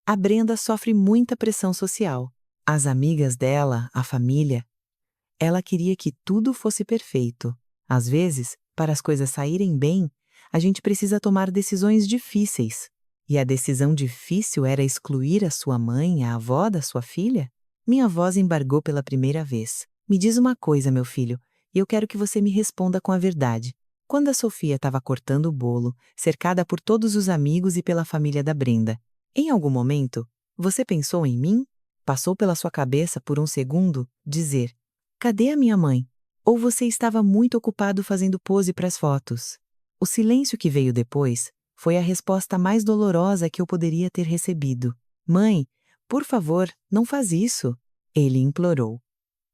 A Brenda sofre muita pressão social. As amigas dela, a família. Ela queria que tudo fosse perfeito. Às vezes, para as coisas saírem bem, a gente precisa tomar decisões difíceis. E a decisão difícil era excluir a sua mãe, a avó da sua filha? Minha voz embargou pela primeira vez. Me diz uma coisa, meu filho, e eu quero que você me responda com a verdade. Quando a Sofia estava cortando o bolo, cercada por todos os amigos e pela família da Brenda, em algum momento, você pensou em mim? Passou pela sua cabeça por um segundo dizer: cadê a minha mãe? Ou você estava muito ocupado fazendo pose para as fotos? O silêncio que veio depois foi a resposta mais dolorosa que eu poderia ter recebido. Mãe, por favor, não faz isso, ele implorou.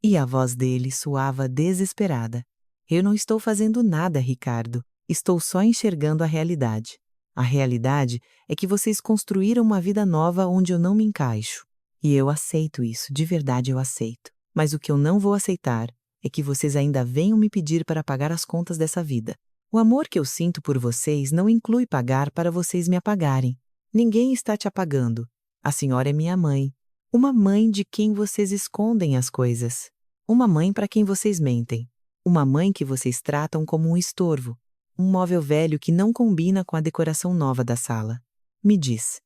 E a voz dele soava desesperada. Eu não estou fazendo nada, Ricardo. Estou só enxergando a realidade. A realidade é que vocês construíram uma vida nova onde eu não me encaixo. E eu aceito isso, de verdade eu aceito. Mas o que eu não vou aceitar é que vocês ainda venham me pedir para pagar as contas dessa vida. O amor que eu sinto por vocês não inclui pagar para vocês me apagarem. Ninguém está te apagando. A senhora é minha mãe. Uma mãe de quem vocês escondem as coisas. Uma mãe para quem vocês mentem. Uma mãe que vocês tratam como um estorvo. Um móvel velho que não combina com a decoração nova da sala. Me diz.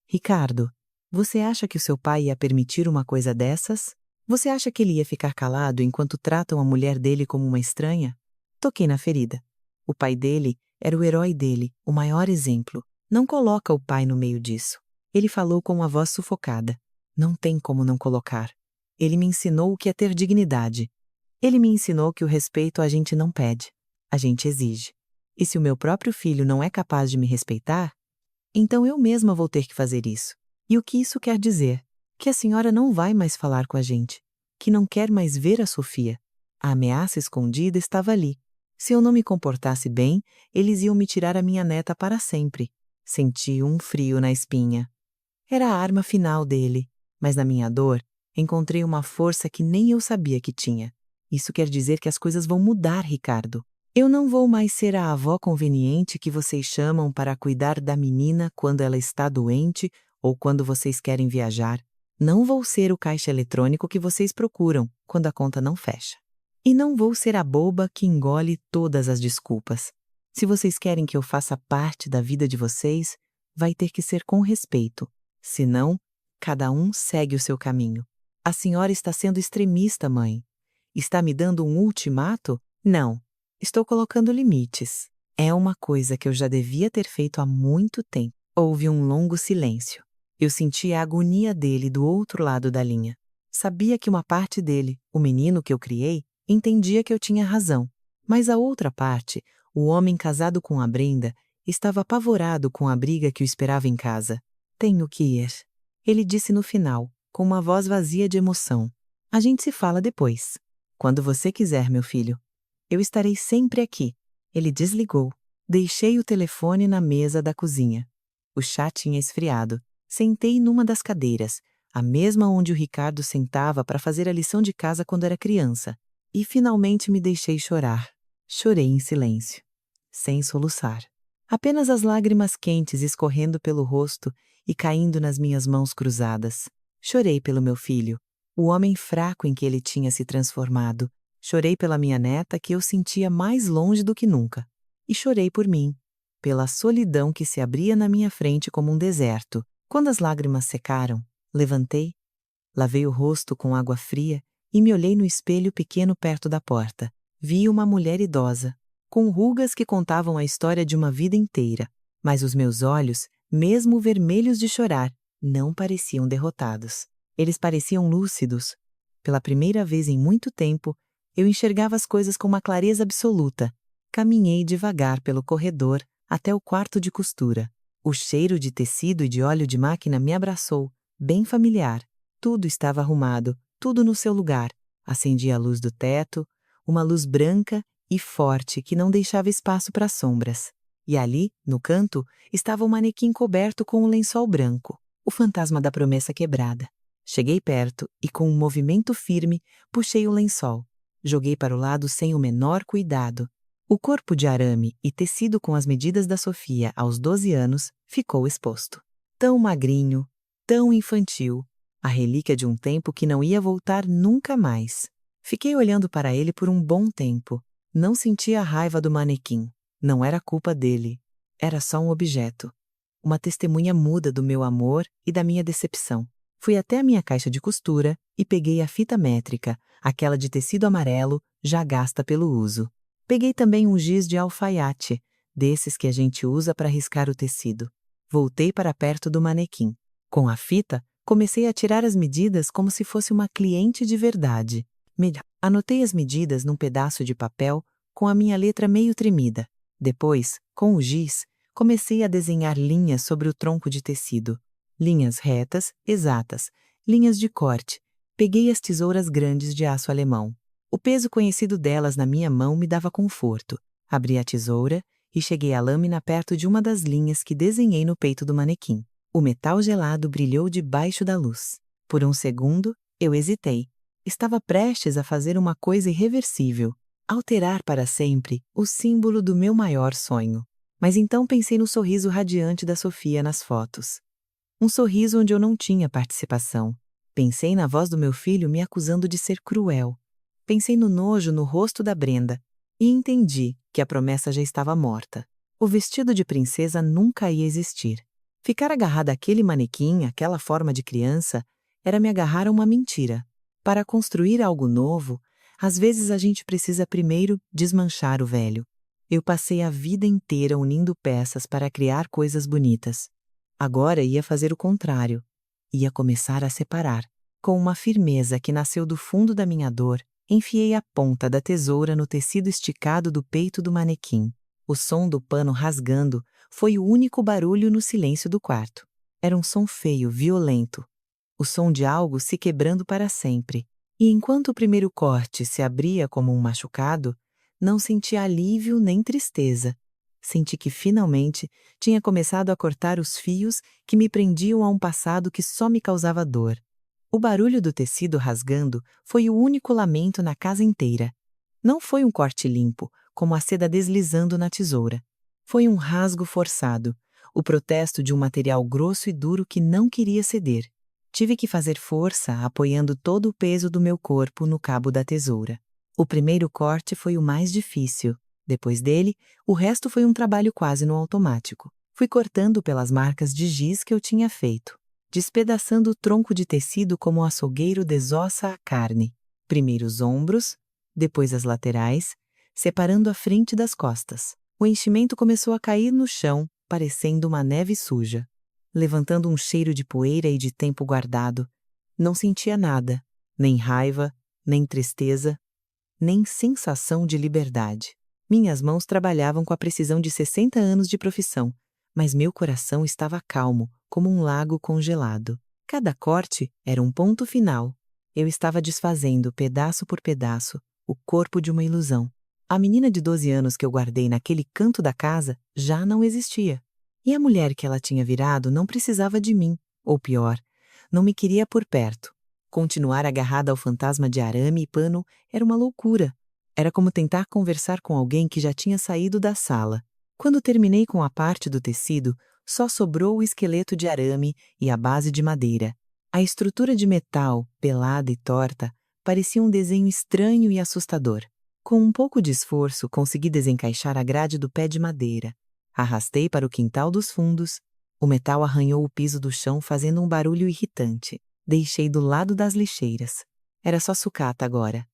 Ricardo, você acha que o seu pai ia permitir uma coisa dessas? Você acha que ele ia ficar calado enquanto tratam a mulher dele como uma estranha? Toquei na ferida. O pai dele era o herói dele, o maior exemplo. Não coloca o pai no meio disso. Ele falou com uma voz sufocada. Não tem como não colocar. Ele me ensinou o que é ter dignidade. Ele me ensinou que o respeito a gente não pede, a gente exige. E se o meu próprio filho não é capaz de me respeitar, então eu mesma vou ter que fazer isso. E o que isso quer dizer? Que a senhora não vai mais falar com a gente, que não quer mais ver a Sofia. A ameaça escondida estava ali. Se eu não me comportasse bem, eles iam me tirar a minha neta para sempre. Senti um frio na espinha. Era a arma final dele, mas na minha dor, encontrei uma força que nem eu sabia que tinha. Isso quer dizer que as coisas vão mudar, Ricardo. Eu não vou mais ser a avó conveniente que vocês chamam para cuidar da menina quando ela está doente ou quando vocês querem viajar. Não vou ser o caixa eletrônico que vocês procuram quando a conta não fecha. E não vou ser a boba que engole todas as desculpas. Se vocês querem que eu faça parte da vida de vocês, vai ter que ser com respeito. Senão, cada um segue o seu caminho. A senhora está sendo extremista, mãe. Está me dando um ultimato? Não. Estou colocando limites. É uma coisa que eu já devia ter feito há muito tempo. Houve um longo silêncio. Eu senti a agonia dele do outro lado da linha. Sabia que uma parte dele, o menino que eu criei, entendia que eu tinha razão. Mas a outra parte, o homem casado com a Brenda, estava apavorado com a briga que o esperava em casa. Tenho que ir. Ele disse no final, com uma voz vazia de emoção. A gente se fala depois. Quando você quiser, meu filho. Eu estarei sempre aqui. Ele desligou. Deixei o telefone na mesa da cozinha. O chá tinha esfriado. Sentei numa das cadeiras, a mesma onde o Ricardo sentava para fazer a lição de casa quando era criança. E finalmente me deixei chorar. Chorei em silêncio, sem soluçar. Apenas as lágrimas quentes escorrendo pelo rosto e caindo nas minhas mãos cruzadas. Chorei pelo meu filho, o homem fraco em que ele tinha se transformado. Chorei pela minha neta que eu sentia mais longe do que nunca. E chorei por mim, pela solidão que se abria na minha frente como um deserto. Quando as lágrimas secaram, levantei, lavei o rosto com água fria e me olhei no espelho pequeno perto da porta. Vi uma mulher idosa, com rugas que contavam a história de uma vida inteira, mas os meus olhos, mesmo vermelhos de chorar, não pareciam derrotados. Eles pareciam lúcidos. Pela primeira vez em muito tempo, eu enxergava as coisas com uma clareza absoluta. Caminhei devagar pelo corredor até o quarto de costura. O cheiro de tecido e de óleo de máquina me abraçou, bem familiar. Tudo estava arrumado, tudo no seu lugar. Acendi a luz do teto, uma luz branca e forte que não deixava espaço para sombras. E ali, no canto, estava o manequim coberto com um lençol branco, o fantasma da promessa quebrada. Cheguei perto e, com um movimento firme, puxei o lençol. Joguei para o lado sem o menor cuidado. O corpo de arame e tecido com as medidas da Sofia aos 12 anos ficou exposto. Tão magrinho, tão infantil, a relíquia de um tempo que não ia voltar nunca mais. Fiquei olhando para ele por um bom tempo. Não sentia a raiva do manequim. Não era culpa dele. Era só um objeto. Uma testemunha muda do meu amor e da minha decepção. Fui até a minha caixa de costura e peguei a fita métrica, aquela de tecido amarelo, já gasta pelo uso. Peguei também um giz de alfaiate, desses que a gente usa para riscar o tecido. Voltei para perto do manequim. Com a fita, comecei a tirar as medidas como se fosse uma cliente de verdade. Anotei as medidas num pedaço de papel com a minha letra meio tremida. Depois, com o giz, comecei a desenhar linhas sobre o tronco de tecido. Linhas retas, exatas, linhas de corte. Peguei as tesouras grandes de aço alemão. O peso conhecido delas na minha mão me dava conforto. Abri a tesoura e cheguei a lâmina perto de uma das linhas que desenhei no peito do manequim. O metal gelado brilhou debaixo da luz. Por um segundo, eu hesitei. Estava prestes a fazer uma coisa irreversível, alterar para sempre o símbolo do meu maior sonho. Mas então pensei no sorriso radiante da Sofia nas fotos. Um sorriso onde eu não tinha participação. Pensei na voz do meu filho me acusando de ser cruel. Pensei no nojo no rosto da Brenda e entendi que a promessa já estava morta. O vestido de princesa nunca ia existir. Ficar agarrada àquele manequim, àquela forma de criança, era me agarrar a uma mentira. Para construir algo novo, às vezes a gente precisa primeiro desmanchar o velho. Eu passei a vida inteira unindo peças para criar coisas bonitas. Agora ia fazer o contrário. Ia começar a separar. Com uma firmeza que nasceu do fundo da minha dor, enfiei a ponta da tesoura no tecido esticado do peito do manequim. O som do pano rasgando foi o único barulho no silêncio do quarto. Era um som feio, violento. O som de algo se quebrando para sempre. E enquanto o primeiro corte se abria como um machucado, não senti alívio nem tristeza. Senti que finalmente tinha começado a cortar os fios que me prendiam a um passado que só me causava dor. O barulho do tecido rasgando foi o único lamento na casa inteira. Não foi um corte limpo, como a seda deslizando na tesoura. Foi um rasgo forçado, o protesto de um material grosso e duro que não queria ceder. Tive que fazer força, apoiando todo o peso do meu corpo no cabo da tesoura. O primeiro corte foi o mais difícil. Depois dele, o resto foi um trabalho quase no automático. Fui cortando pelas marcas de giz que eu tinha feito, despedaçando o tronco de tecido como o açougueiro desossa a carne. Primeiro os ombros, depois as laterais, separando a frente das costas. O enchimento começou a cair no chão, parecendo uma neve suja, levantando um cheiro de poeira e de tempo guardado. Não sentia nada, nem raiva, nem tristeza, nem sensação de liberdade. Minhas mãos trabalhavam com a precisão de 60 anos de profissão, mas meu coração estava calmo, como um lago congelado. Cada corte era um ponto final. Eu estava desfazendo, pedaço por pedaço, o corpo de uma ilusão. A menina de 12 anos que eu guardei naquele canto da casa já não existia. E a mulher que ela tinha virado não precisava de mim, ou pior, não me queria por perto. Continuar agarrada ao fantasma de arame e pano era uma loucura. Era como tentar conversar com alguém que já tinha saído da sala. Quando terminei com a parte do tecido, só sobrou o esqueleto de arame e a base de madeira. A estrutura de metal, pelada e torta, parecia um desenho estranho e assustador. Com um pouco de esforço, consegui desencaixar a grade do pé de madeira. Arrastei para o quintal dos fundos. O metal arranhou o piso do chão fazendo um barulho irritante. Deixei do lado das lixeiras. Era só sucata agora.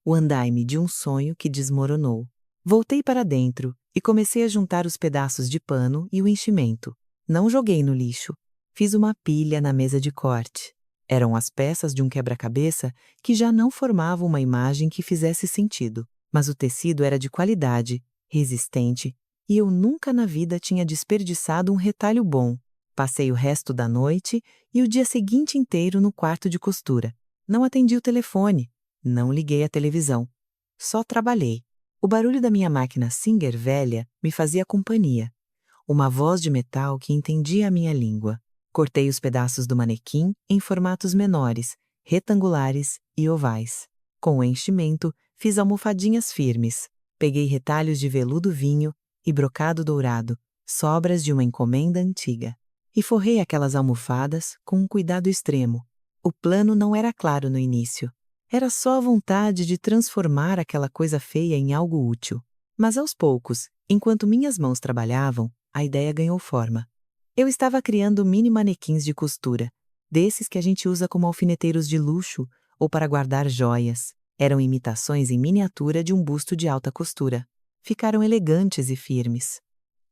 O andaime de um sonho que desmoronou. Voltei para dentro e comecei a juntar os pedaços de pano e o enchimento. Não joguei no lixo. Fiz uma pilha na mesa de corte. Eram as peças de um quebra-cabeça que já não formavam uma imagem que fizesse sentido. Mas o tecido era de qualidade, resistente, e eu nunca na vida tinha desperdiçado um retalho bom. Passei o resto da noite e o dia seguinte inteiro no quarto de costura. Não atendi o telefone, não liguei a televisão. Só trabalhei. O barulho da minha máquina Singer velha me fazia companhia. Uma voz de metal que entendia a minha língua. Cortei os pedaços do manequim em formatos menores, retangulares e ovais. Com o enchimento, fiz almofadinhas firmes. Peguei retalhos de veludo vinho e brocado dourado, sobras de uma encomenda antiga. E forrei aquelas almofadas com um cuidado extremo. O plano não era claro no início. Era só a vontade de transformar aquela coisa feia em algo útil. Mas aos poucos, enquanto minhas mãos trabalhavam, a ideia ganhou forma. Eu estava criando mini manequins de costura, desses que a gente usa como alfineteiros de luxo, ou para guardar joias. Eram imitações em miniatura de um busto de alta costura. Ficaram elegantes e firmes.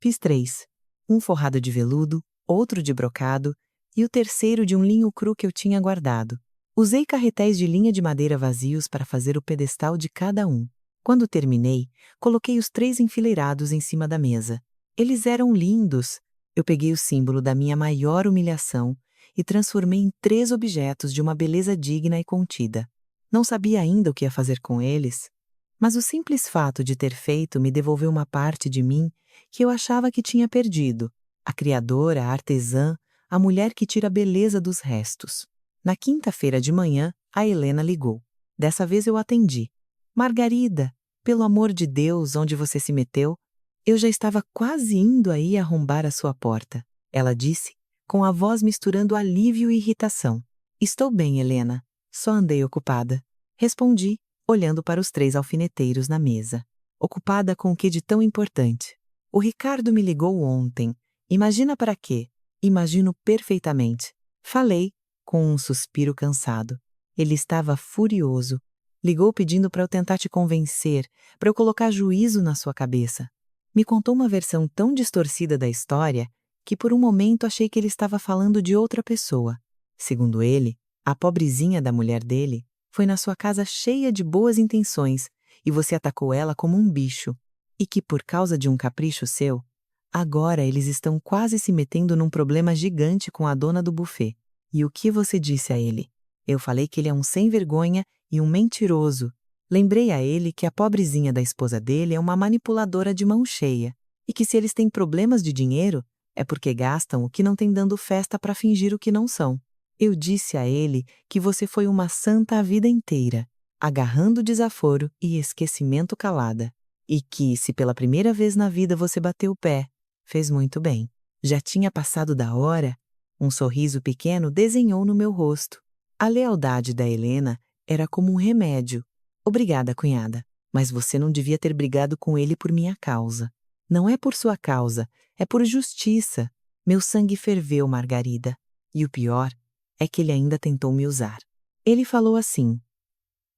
Fiz 3. Um forrado de veludo, outro de brocado e o terceiro de um linho cru que eu tinha guardado. Usei carretéis de linha de madeira vazios para fazer o pedestal de cada um. Quando terminei, coloquei os 3 enfileirados em cima da mesa. Eles eram lindos. Eu peguei o símbolo da minha maior humilhação e transformei em 3 objetos de uma beleza digna e contida. Não sabia ainda o que ia fazer com eles, mas o simples fato de ter feito me devolveu uma parte de mim que eu achava que tinha perdido. A criadora, a artesã, a mulher que tira a beleza dos restos. Na quinta-feira de manhã, a Helena ligou. Dessa vez eu atendi. Margarida, pelo amor de Deus, onde você se meteu? Eu já estava quase indo aí arrombar a sua porta. Ela disse, com a voz misturando alívio e irritação. Estou bem, Helena. Só andei ocupada. Respondi, olhando para os 3 alfineteiros na mesa. Ocupada com o que de tão importante? O Ricardo me ligou ontem. Imagina para quê? Imagino perfeitamente. Falei, com um suspiro cansado. Ele estava furioso. Ligou pedindo para eu tentar te convencer, para eu colocar juízo na sua cabeça. Me contou uma versão tão distorcida da história que por um momento achei que ele estava falando de outra pessoa. Segundo ele, a pobrezinha da mulher dele foi na sua casa cheia de boas intenções e você atacou ela como um bicho. E que por causa de um capricho seu, agora eles estão quase se metendo num problema gigante com a dona do buffet. E o que você disse a ele? Eu falei que ele é um sem-vergonha e um mentiroso. Lembrei a ele que a pobrezinha da esposa dele é uma manipuladora de mão cheia e que se eles têm problemas de dinheiro, é porque gastam o que não têm dando festa para fingir o que não são. Eu disse a ele que você foi uma santa a vida inteira, agarrando desaforo e esquecimento calada, e que, se pela primeira vez na vida você bateu o pé, fez muito bem. Já tinha passado da hora. Um sorriso pequeno desenhou no meu rosto. A lealdade da Helena era como um remédio. Obrigada, cunhada, mas você não devia ter brigado com ele por minha causa. Não é por sua causa, é por justiça. Meu sangue ferveu, Margarida. E o pior é que ele ainda tentou me usar. Ele falou assim: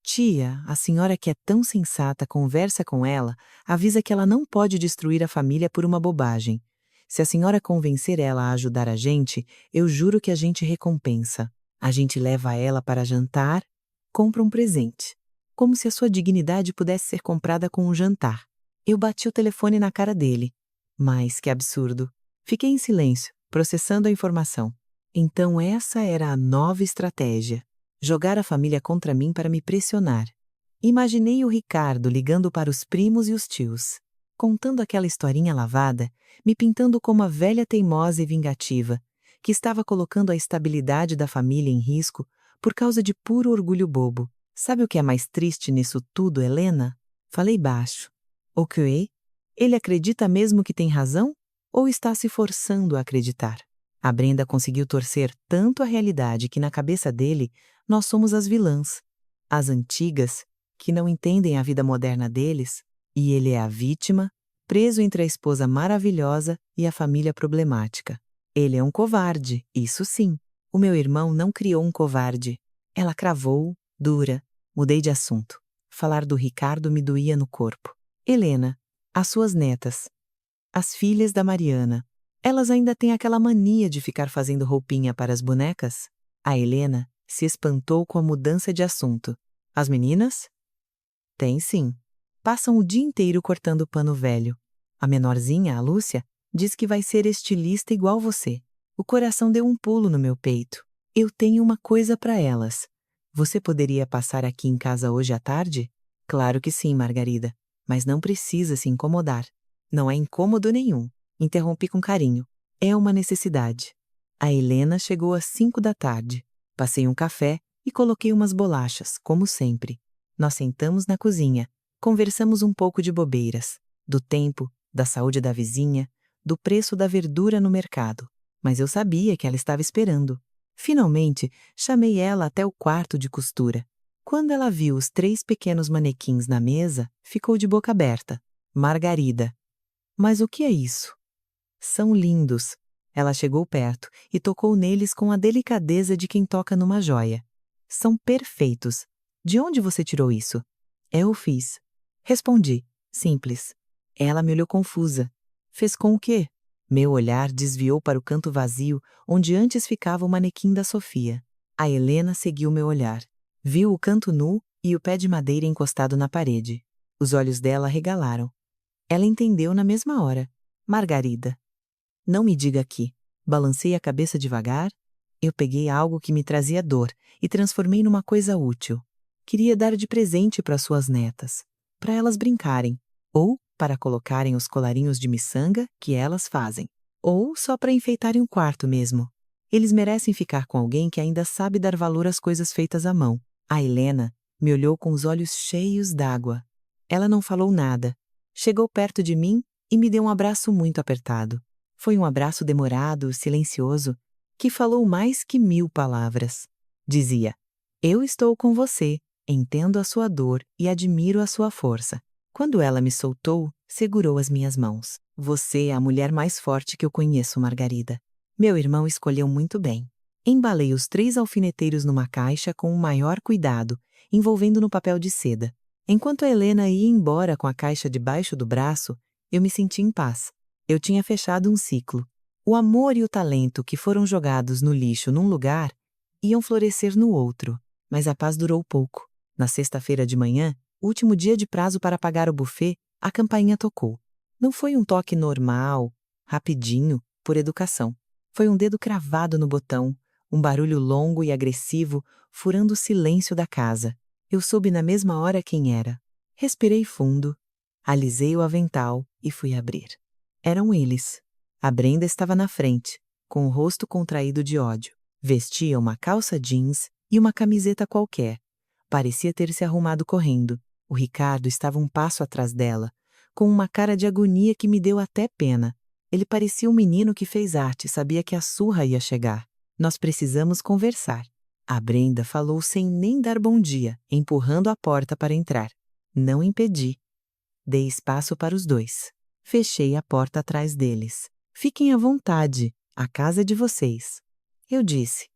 Tia, a senhora que é tão sensata, conversa com ela, avisa que ela não pode destruir a família por uma bobagem. Se a senhora convencer ela a ajudar a gente, eu juro que a gente recompensa. A gente leva ela para jantar, compra um presente. Como se a sua dignidade pudesse ser comprada com um jantar. Eu bati o telefone na cara dele. Mas que absurdo. Fiquei em silêncio, processando a informação. Então essa era a nova estratégia. Jogar a família contra mim para me pressionar. Imaginei o Ricardo ligando para os primos e os tios, contando aquela historinha lavada, me pintando como a velha teimosa e vingativa, que estava colocando a estabilidade da família em risco por causa de puro orgulho bobo. Sabe o que é mais triste nisso tudo, Helena? Falei baixo. O quê? Ele acredita mesmo que tem razão? Ou está se forçando a acreditar? A Brenda conseguiu torcer tanto a realidade que na cabeça dele nós somos as vilãs, as antigas, que não entendem a vida moderna deles, e ele é a vítima, preso entre a esposa maravilhosa e a família problemática. Ele é um covarde, isso sim. O meu irmão não criou um covarde. Ela cravou, dura. Mudei de assunto. Falar do Ricardo me doía no corpo. Helena, as suas netas, as filhas da Mariana, elas ainda têm aquela mania de ficar fazendo roupinha para as bonecas? A Helena se espantou com a mudança de assunto. As meninas? Tem sim. Passam o dia inteiro cortando pano velho. A menorzinha, a Lúcia, diz que vai ser estilista igual você. O coração deu um pulo no meu peito. Eu tenho uma coisa para elas. Você poderia passar aqui em casa hoje à tarde? Claro que sim, Margarida. Mas não precisa se incomodar. Não é incômodo nenhum. Interrompi com carinho. É uma necessidade. A Helena chegou às 5 da tarde. Passei um café e coloquei umas bolachas, como sempre. Nós sentamos na cozinha. Conversamos um pouco de bobeiras. Do tempo, da saúde da vizinha, do preço da verdura no mercado. Mas eu sabia que ela estava esperando. Finalmente, chamei ela até o quarto de costura. Quando ela viu os 3 pequenos manequins na mesa, ficou de boca aberta. Margarida. Mas o que é isso? São lindos. Ela chegou perto e tocou neles com a delicadeza de quem toca numa joia. São perfeitos. De onde você tirou isso? Eu fiz. Respondi. Simples. Ela me olhou confusa. Fez com o quê? Meu olhar desviou para o canto vazio, onde antes ficava o manequim da Sofia. A Helena seguiu meu olhar. Viu o canto nu e o pé de madeira encostado na parede. Os olhos dela regalaram. Ela entendeu na mesma hora. Margarida. Não me diga aqui. Balancei a cabeça devagar. Eu peguei algo que me trazia dor e transformei numa coisa útil. Queria dar de presente para suas netas, para elas brincarem, ou para colocarem os colarinhos de miçanga que elas fazem, ou só para enfeitarem o quarto mesmo. Eles merecem ficar com alguém que ainda sabe dar valor às coisas feitas à mão. A Helena me olhou com os olhos cheios d'água. Ela não falou nada. Chegou perto de mim e me deu um abraço muito apertado. Foi um abraço demorado, silencioso, que falou mais que 1000 palavras. Dizia: eu estou com você, entendo a sua dor e admiro a sua força. Quando ela me soltou, segurou as minhas mãos. Você é a mulher mais forte que eu conheço, Margarida. Meu irmão escolheu muito bem. Embalei os 3 alfineteiros numa caixa com o maior cuidado, envolvendo no papel de seda. Enquanto a Helena ia embora com a caixa debaixo do braço, eu me senti em paz. Eu tinha fechado um ciclo. O amor e o talento que foram jogados no lixo num lugar iam florescer no outro, mas a paz durou pouco. Na sexta-feira de manhã, último dia de prazo para pagar o buffet, a campainha tocou. Não foi um toque normal, rapidinho, por educação. Foi um dedo cravado no botão, um barulho longo e agressivo, furando o silêncio da casa. Eu soube na mesma hora quem era. Respirei fundo, alisei o avental e fui abrir. Eram eles. A Brenda estava na frente, com o rosto contraído de ódio. Vestia uma calça jeans e uma camiseta qualquer. Parecia ter se arrumado correndo. O Ricardo estava um passo atrás dela, com uma cara de agonia que me deu até pena. Ele parecia um menino que fez arte, sabia que a surra ia chegar. Nós precisamos conversar. A Brenda falou sem nem dar bom dia, empurrando a porta para entrar. Não impedi. Dei espaço para os dois. Fechei a porta atrás deles. Fiquem à vontade, a casa é de vocês. Eu disse.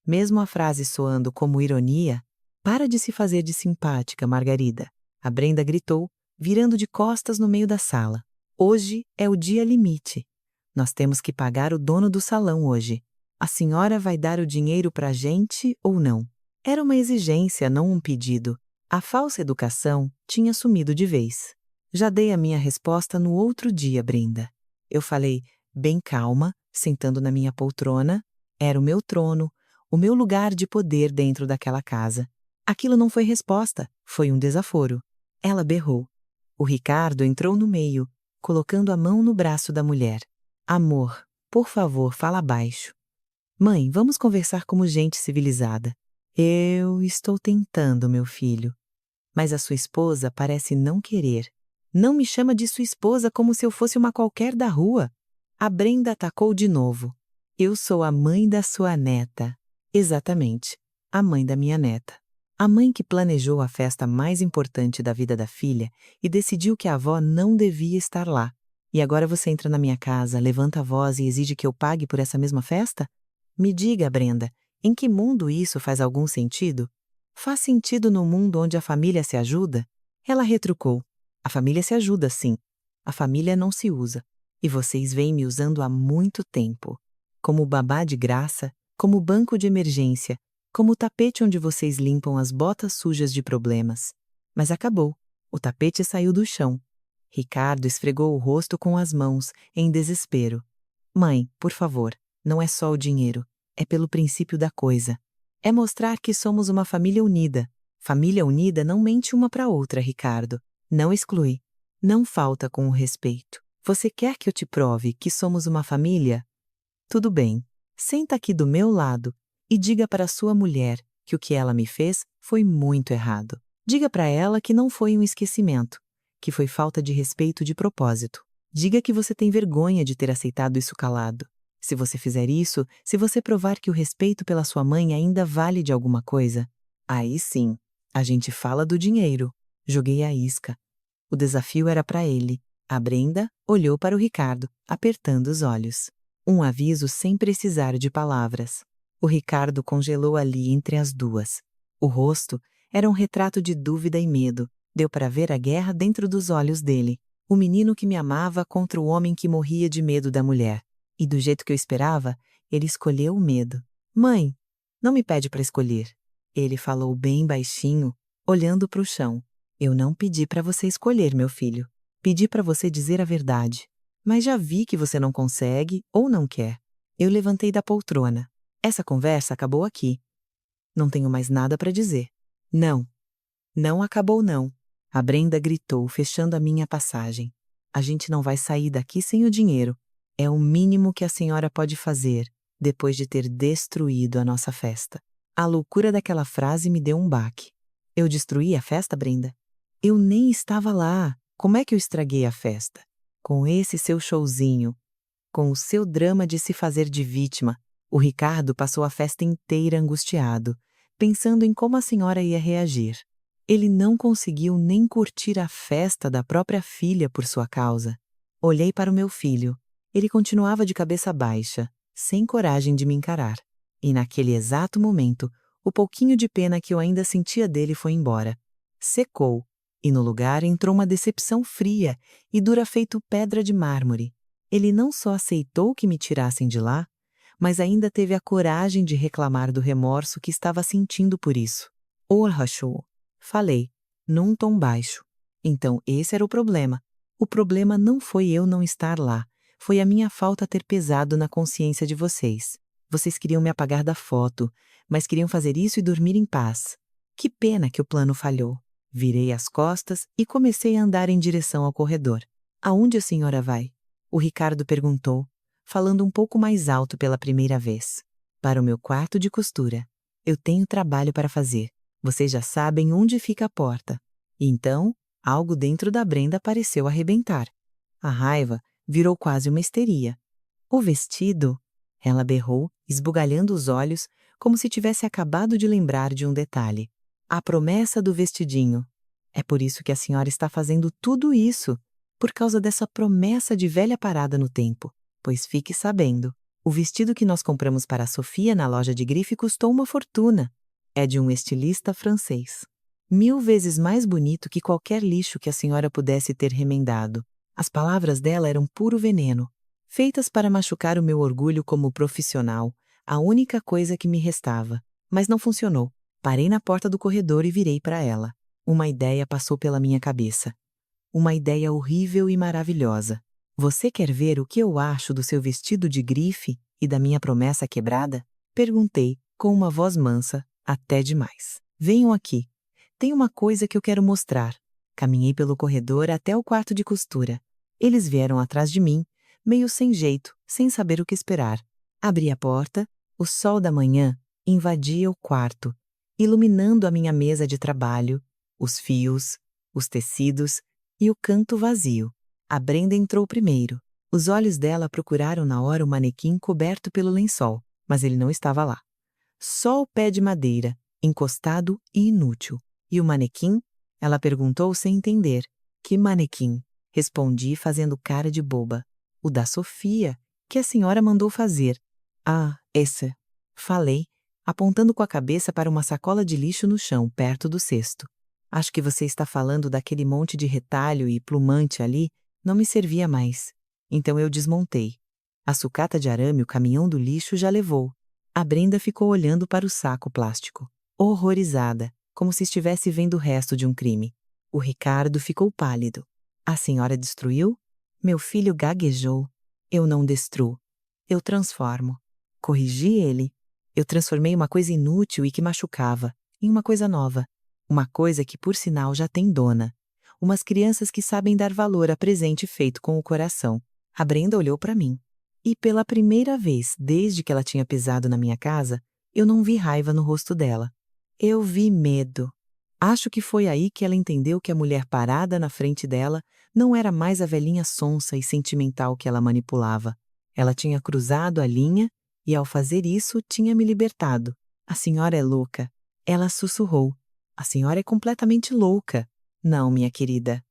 Mesmo a frase soando como ironia, para de se fazer de simpática, Margarida. A Brenda gritou, virando de costas no meio da sala. Hoje é o dia limite. Nós temos que pagar o dono do salão hoje. A senhora vai dar o dinheiro para a gente ou não? Era uma exigência, não um pedido. A falsa educação tinha sumido de vez. Já dei a minha resposta no outro dia, Brenda. Eu falei, bem calma, sentando na minha poltrona. Era o meu trono, o meu lugar de poder dentro daquela casa. Aquilo não foi resposta, foi um desaforo. Ela berrou. O Ricardo entrou no meio, colocando a mão no braço da mulher. Amor, por favor, fala baixo. Mãe, vamos conversar como gente civilizada. Eu estou tentando, meu filho. Mas a sua esposa parece não querer. Não me chama de sua esposa como se eu fosse uma qualquer da rua. A Brenda atacou de novo. Eu sou a mãe da sua neta. Exatamente, a mãe da minha neta. A mãe que planejou a festa mais importante da vida da filha e decidiu que a avó não devia estar lá. E agora você entra na minha casa, levanta a voz e exige que eu pague por essa mesma festa? Me diga, Brenda, em que mundo isso faz algum sentido? Faz sentido no mundo onde a família se ajuda? Ela retrucou. A família se ajuda, sim. A família não se usa. E vocês vêm me usando há muito tempo. Como babá de graça, como banco de emergência, como o tapete onde vocês limpam as botas sujas de problemas. Mas acabou. O tapete saiu do chão. Ricardo esfregou o rosto com as mãos, em desespero. Mãe, por favor, não é só o dinheiro. É pelo princípio da coisa. É mostrar que somos uma família unida. Família unida não mente uma para outra, Ricardo. Não exclui. Não falta com o respeito. Você quer que eu te prove que somos uma família? Tudo bem. Senta aqui do meu lado e diga para sua mulher que o que ela me fez foi muito errado. Diga para ela que não foi um esquecimento, que foi falta de respeito de propósito. Diga que você tem vergonha de ter aceitado isso calado. Se você fizer isso, se você provar que o respeito pela sua mãe ainda vale de alguma coisa, aí sim, a gente fala do dinheiro. Joguei a isca. O desafio era para ele. A Brenda olhou para o Ricardo, apertando os olhos. Um aviso sem precisar de palavras. O Ricardo congelou ali entre as duas. O rosto era um retrato de dúvida e medo. Deu para ver a guerra dentro dos olhos dele. O menino que me amava contra o homem que morria de medo da mulher. E do jeito que eu esperava, ele escolheu o medo. Mãe, não me pede para escolher. Ele falou bem baixinho, olhando para o chão. Eu não pedi para você escolher, meu filho. Pedi para você dizer a verdade. Mas já vi que você não consegue ou não quer. Eu levantei da poltrona. Essa conversa acabou aqui. Não tenho mais nada para dizer. Não. Não acabou não. A Brenda gritou, fechando a minha passagem. A gente não vai sair daqui sem o dinheiro. É o mínimo que a senhora pode fazer, depois de ter destruído a nossa festa. A loucura daquela frase me deu um baque. Eu destruí a festa, Brenda? Eu nem estava lá. Como é que eu estraguei a festa? Com esse seu showzinho, com o seu drama de se fazer de vítima, o Ricardo passou a festa inteira angustiado, pensando em como a senhora ia reagir. Ele não conseguiu nem curtir a festa da própria filha por sua causa. Olhei para o meu filho. Ele continuava de cabeça baixa, sem coragem de me encarar. E naquele exato momento, o pouquinho de pena que eu ainda sentia dele foi embora. Secou, e no lugar entrou uma decepção fria e dura feito pedra de mármore. Ele não só aceitou que me tirassem de lá, mas ainda teve a coragem de reclamar do remorso que estava sentindo por isso. Orhachou, falei, num tom baixo. Então esse era o problema. O problema não foi eu não estar lá, foi a minha falta ter pesado na consciência de vocês. Vocês queriam me apagar da foto, mas queriam fazer isso e dormir em paz. Que pena que o plano falhou. Virei as costas e comecei a andar em direção ao corredor. Aonde a senhora vai? O Ricardo perguntou, falando um pouco mais alto pela primeira vez. Para o meu quarto de costura. Eu tenho trabalho para fazer. Vocês já sabem onde fica a porta. E então, algo dentro da Brenda pareceu arrebentar. A raiva virou quase uma histeria. O vestido? Ela berrou, esbugalhando os olhos, como se tivesse acabado de lembrar de um detalhe. A promessa do vestidinho. É por isso que a senhora está fazendo tudo isso. Por causa dessa promessa de velha parada no tempo. Pois fique sabendo, o vestido que nós compramos para a Sofia na loja de grife custou uma fortuna. É de um estilista francês. 1000 vezes mais bonito que qualquer lixo que a senhora pudesse ter remendado. As palavras dela eram puro veneno, feitas para machucar o meu orgulho como profissional, a única coisa que me restava. Mas não funcionou. Parei na porta do corredor e virei para ela. Uma ideia passou pela minha cabeça. Uma ideia horrível e maravilhosa. Você quer ver o que eu acho do seu vestido de grife e da minha promessa quebrada? Perguntei, com uma voz mansa, até demais. Venham aqui. Tem uma coisa que eu quero mostrar. Caminhei pelo corredor até o quarto de costura. Eles vieram atrás de mim, meio sem jeito, sem saber o que esperar. Abri a porta, o sol da manhã invadia o quarto, iluminando a minha mesa de trabalho, os fios, os tecidos e o canto vazio. A Brenda entrou primeiro. Os olhos dela procuraram na hora o manequim coberto pelo lençol, mas ele não estava lá. Só o pé de madeira, encostado e inútil. E o manequim? Ela perguntou sem entender. Que manequim? Respondi fazendo cara de boba. O da Sofia, que a senhora mandou fazer. Ah, esse. Falei, apontando com a cabeça para uma sacola de lixo no chão, perto do cesto. Acho que você está falando daquele monte de retalho e plumante ali, não me servia mais. Então eu desmontei. A sucata de arame o caminhão do lixo já levou. A Brenda ficou olhando para o saco plástico, horrorizada, como se estivesse vendo o resto de um crime. O Ricardo ficou pálido. A senhora destruiu? Meu filho gaguejou. Eu não destruo. Eu transformo. Corrigi ele. Eu transformei uma coisa inútil e que machucava em uma coisa nova. Uma coisa que, por sinal, já tem dona. Umas crianças que sabem dar valor a presente feito com o coração. A Brenda olhou para mim. E pela primeira vez, desde que ela tinha pisado na minha casa, eu não vi raiva no rosto dela. Eu vi medo. Acho que foi aí que ela entendeu que a mulher parada na frente dela não era mais a velhinha sonsa e sentimental que ela manipulava. Ela tinha cruzado a linha e, ao fazer isso, tinha me libertado. A senhora é louca. Ela sussurrou. A senhora é completamente louca. Não, minha querida.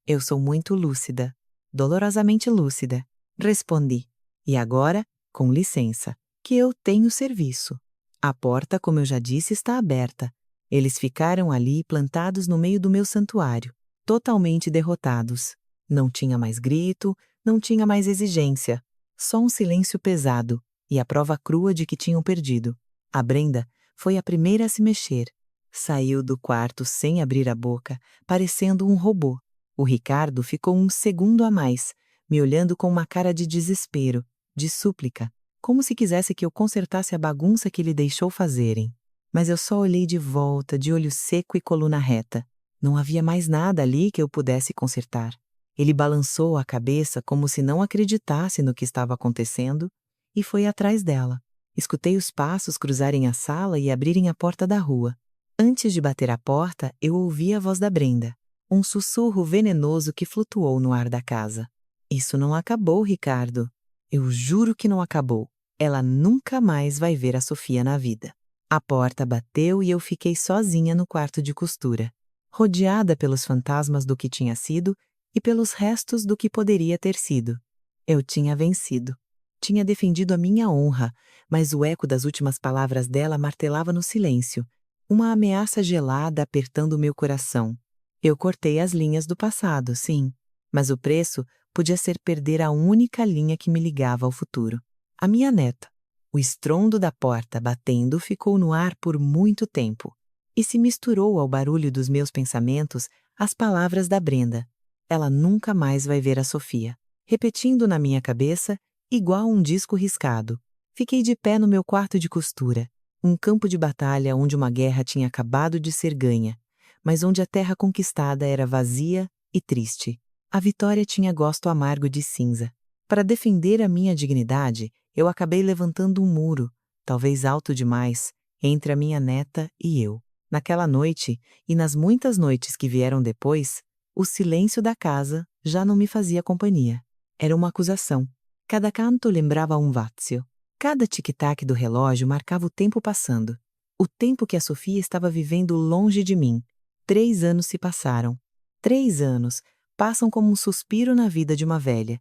Eu sou muito lúcida. Dolorosamente lúcida. Respondi. E agora, com licença, que eu tenho serviço. A porta, como eu já disse, está aberta. Eles ficaram ali plantados no meio do meu santuário, totalmente derrotados. Não tinha mais grito, não tinha mais exigência, só um silêncio pesado e a prova crua de que tinham perdido. A Brenda foi a primeira a se mexer. Saiu do quarto sem abrir a boca, parecendo um robô. O Ricardo ficou um segundo a mais, me olhando com uma cara de desespero, de súplica, como se quisesse que eu consertasse a bagunça que ele deixou fazerem. Mas eu só olhei de volta, de olho seco e coluna reta. Não havia mais nada ali que eu pudesse consertar. Ele balançou a cabeça como se não acreditasse no que estava acontecendo e foi atrás dela. Escutei os passos cruzarem a sala e abrirem a porta da rua. Antes de bater a porta, eu ouvi a voz da Brenda, um sussurro venenoso que flutuou no ar da casa. Isso não acabou, Ricardo. Eu juro que não acabou. Ela nunca mais vai ver a Sofia na vida. A porta bateu e eu fiquei sozinha no quarto de costura, rodeada pelos fantasmas do que tinha sido e pelos restos do que poderia ter sido. Eu tinha vencido. Tinha defendido a minha honra, mas o eco das últimas palavras dela martelava no silêncio, uma ameaça gelada apertando meu coração. Eu cortei as linhas do passado, sim, mas o preço podia ser perder a única linha que me ligava ao futuro. A minha neta. O estrondo da porta batendo ficou no ar por muito tempo e se misturou ao barulho dos meus pensamentos as palavras da Brenda. Ela nunca mais vai ver a Sofia. Repetindo na minha cabeça, igual um disco riscado. Fiquei de pé no meu quarto de costura, um campo de batalha onde uma guerra tinha acabado de ser ganha, mas onde a terra conquistada era vazia e triste. A vitória tinha gosto amargo de cinza. Para defender a minha dignidade, eu acabei levantando um muro, talvez alto demais, entre a minha neta e eu. Naquela noite, e nas muitas noites que vieram depois, o silêncio da casa já não me fazia companhia. Era uma acusação. Cada canto lembrava um vazio. Cada tic-tac do relógio marcava o tempo passando. O tempo que a Sofia estava vivendo longe de mim. 3 anos se passaram. 3 anos passam como um suspiro na vida de uma velha,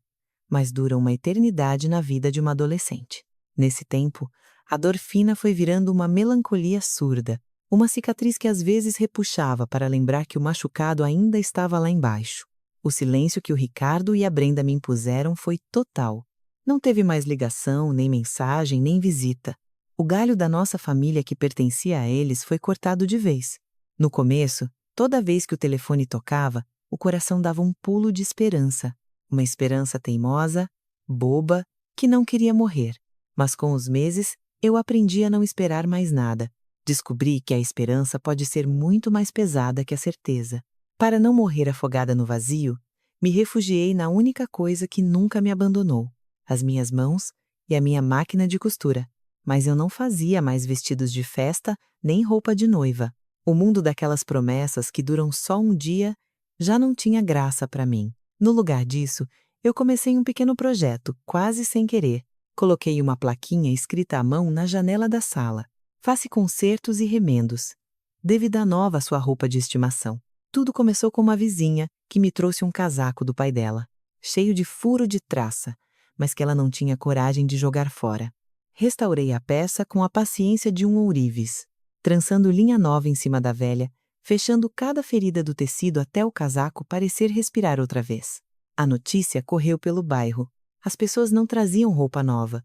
mas duram uma eternidade na vida de uma adolescente. Nesse tempo, a dor fina foi virando uma melancolia surda, uma cicatriz que às vezes repuxava para lembrar que o machucado ainda estava lá embaixo. O silêncio que o Ricardo e a Brenda me impuseram foi total. Não teve mais ligação, nem mensagem, nem visita. O galho da nossa família que pertencia a eles foi cortado de vez. No começo, toda vez que o telefone tocava, o coração dava um pulo de esperança. Uma esperança teimosa, boba, que não queria morrer. Mas com os meses, eu aprendi a não esperar mais nada. Descobri que a esperança pode ser muito mais pesada que a certeza. Para não morrer afogada no vazio, me refugiei na única coisa que nunca me abandonou: as minhas mãos e a minha máquina de costura. Mas eu não fazia mais vestidos de festa nem roupa de noiva. O mundo daquelas promessas que duram só um dia já não tinha graça para mim. No lugar disso, eu comecei um pequeno projeto, quase sem querer. Coloquei uma plaquinha escrita à mão na janela da sala. Faça concertos e remendos. Dê vida nova à sua roupa de estimação. Tudo começou com uma vizinha que me trouxe um casaco do pai dela, cheio de furo de traça, mas que ela não tinha coragem de jogar fora. Restaurei a peça com a paciência de um ourives, trançando linha nova em cima da velha, fechando cada ferida do tecido até o casaco parecer respirar outra vez. A notícia correu pelo bairro. As pessoas não traziam roupa nova.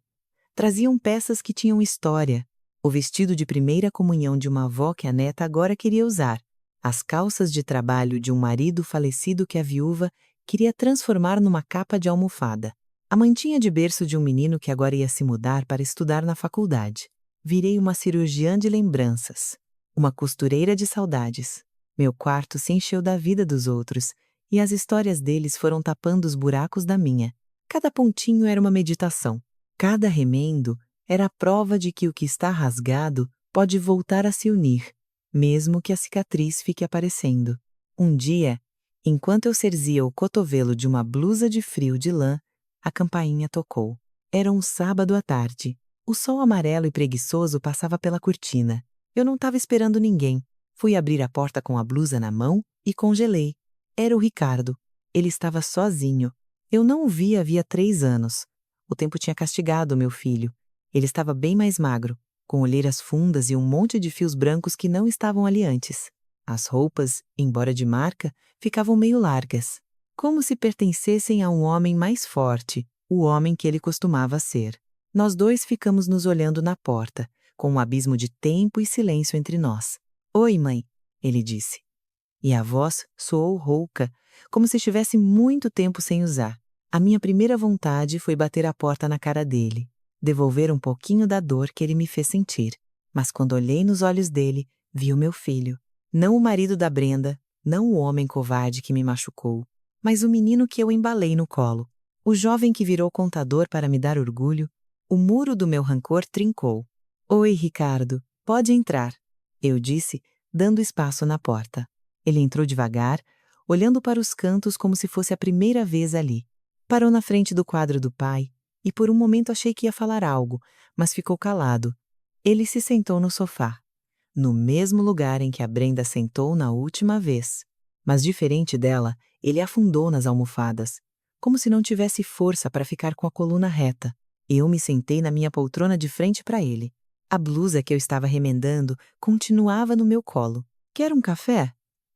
Traziam peças que tinham história. O vestido de primeira comunhão de uma avó que a neta agora queria usar. As calças de trabalho de um marido falecido que a viúva queria transformar numa capa de almofada. A mantinha de berço de um menino que agora ia se mudar para estudar na faculdade. Virei uma cirurgiã de lembranças. Uma costureira de saudades. Meu quarto se encheu da vida dos outros, e as histórias deles foram tapando os buracos da minha. Cada pontinho era uma meditação. Cada remendo era a prova de que o que está rasgado pode voltar a se unir, mesmo que a cicatriz fique aparecendo. Um dia, enquanto eu cerzia o cotovelo de uma blusa de frio de lã, a campainha tocou. Era um sábado à tarde. O sol amarelo e preguiçoso passava pela cortina. Eu não estava esperando ninguém. Fui abrir a porta com a blusa na mão e congelei. Era o Ricardo. Ele estava sozinho. Eu não o via havia 3 anos. O tempo tinha castigado meu filho. Ele estava bem mais magro, com olheiras fundas e um monte de fios brancos que não estavam ali antes. As roupas, embora de marca, ficavam meio largas, como se pertencessem a um homem mais forte, o homem que ele costumava ser. Nós dois ficamos nos olhando na porta, com um abismo de tempo e silêncio entre nós. "Oi, mãe", ele disse. E a voz soou rouca, como se estivesse muito tempo sem usar. A minha primeira vontade foi bater a porta na cara dele, devolver um pouquinho da dor que ele me fez sentir. Mas quando olhei nos olhos dele, vi o meu filho. Não o marido da Brenda, não o homem covarde que me machucou, mas o menino que eu embalei no colo. O jovem que virou contador para me dar orgulho. O muro do meu rancor trincou. "Oi, Ricardo, pode entrar", eu disse, dando espaço na porta. Ele entrou devagar, olhando para os cantos como se fosse a primeira vez ali. Parou na frente do quadro do pai, e por um momento achei que ia falar algo, mas ficou calado. Ele se sentou no sofá, no mesmo lugar em que a Brenda sentou na última vez. Mas diferente dela, ele afundou nas almofadas, como se não tivesse força para ficar com a coluna reta. Eu me sentei na minha poltrona de frente para ele. A blusa que eu estava remendando continuava no meu colo. "Quer um café?"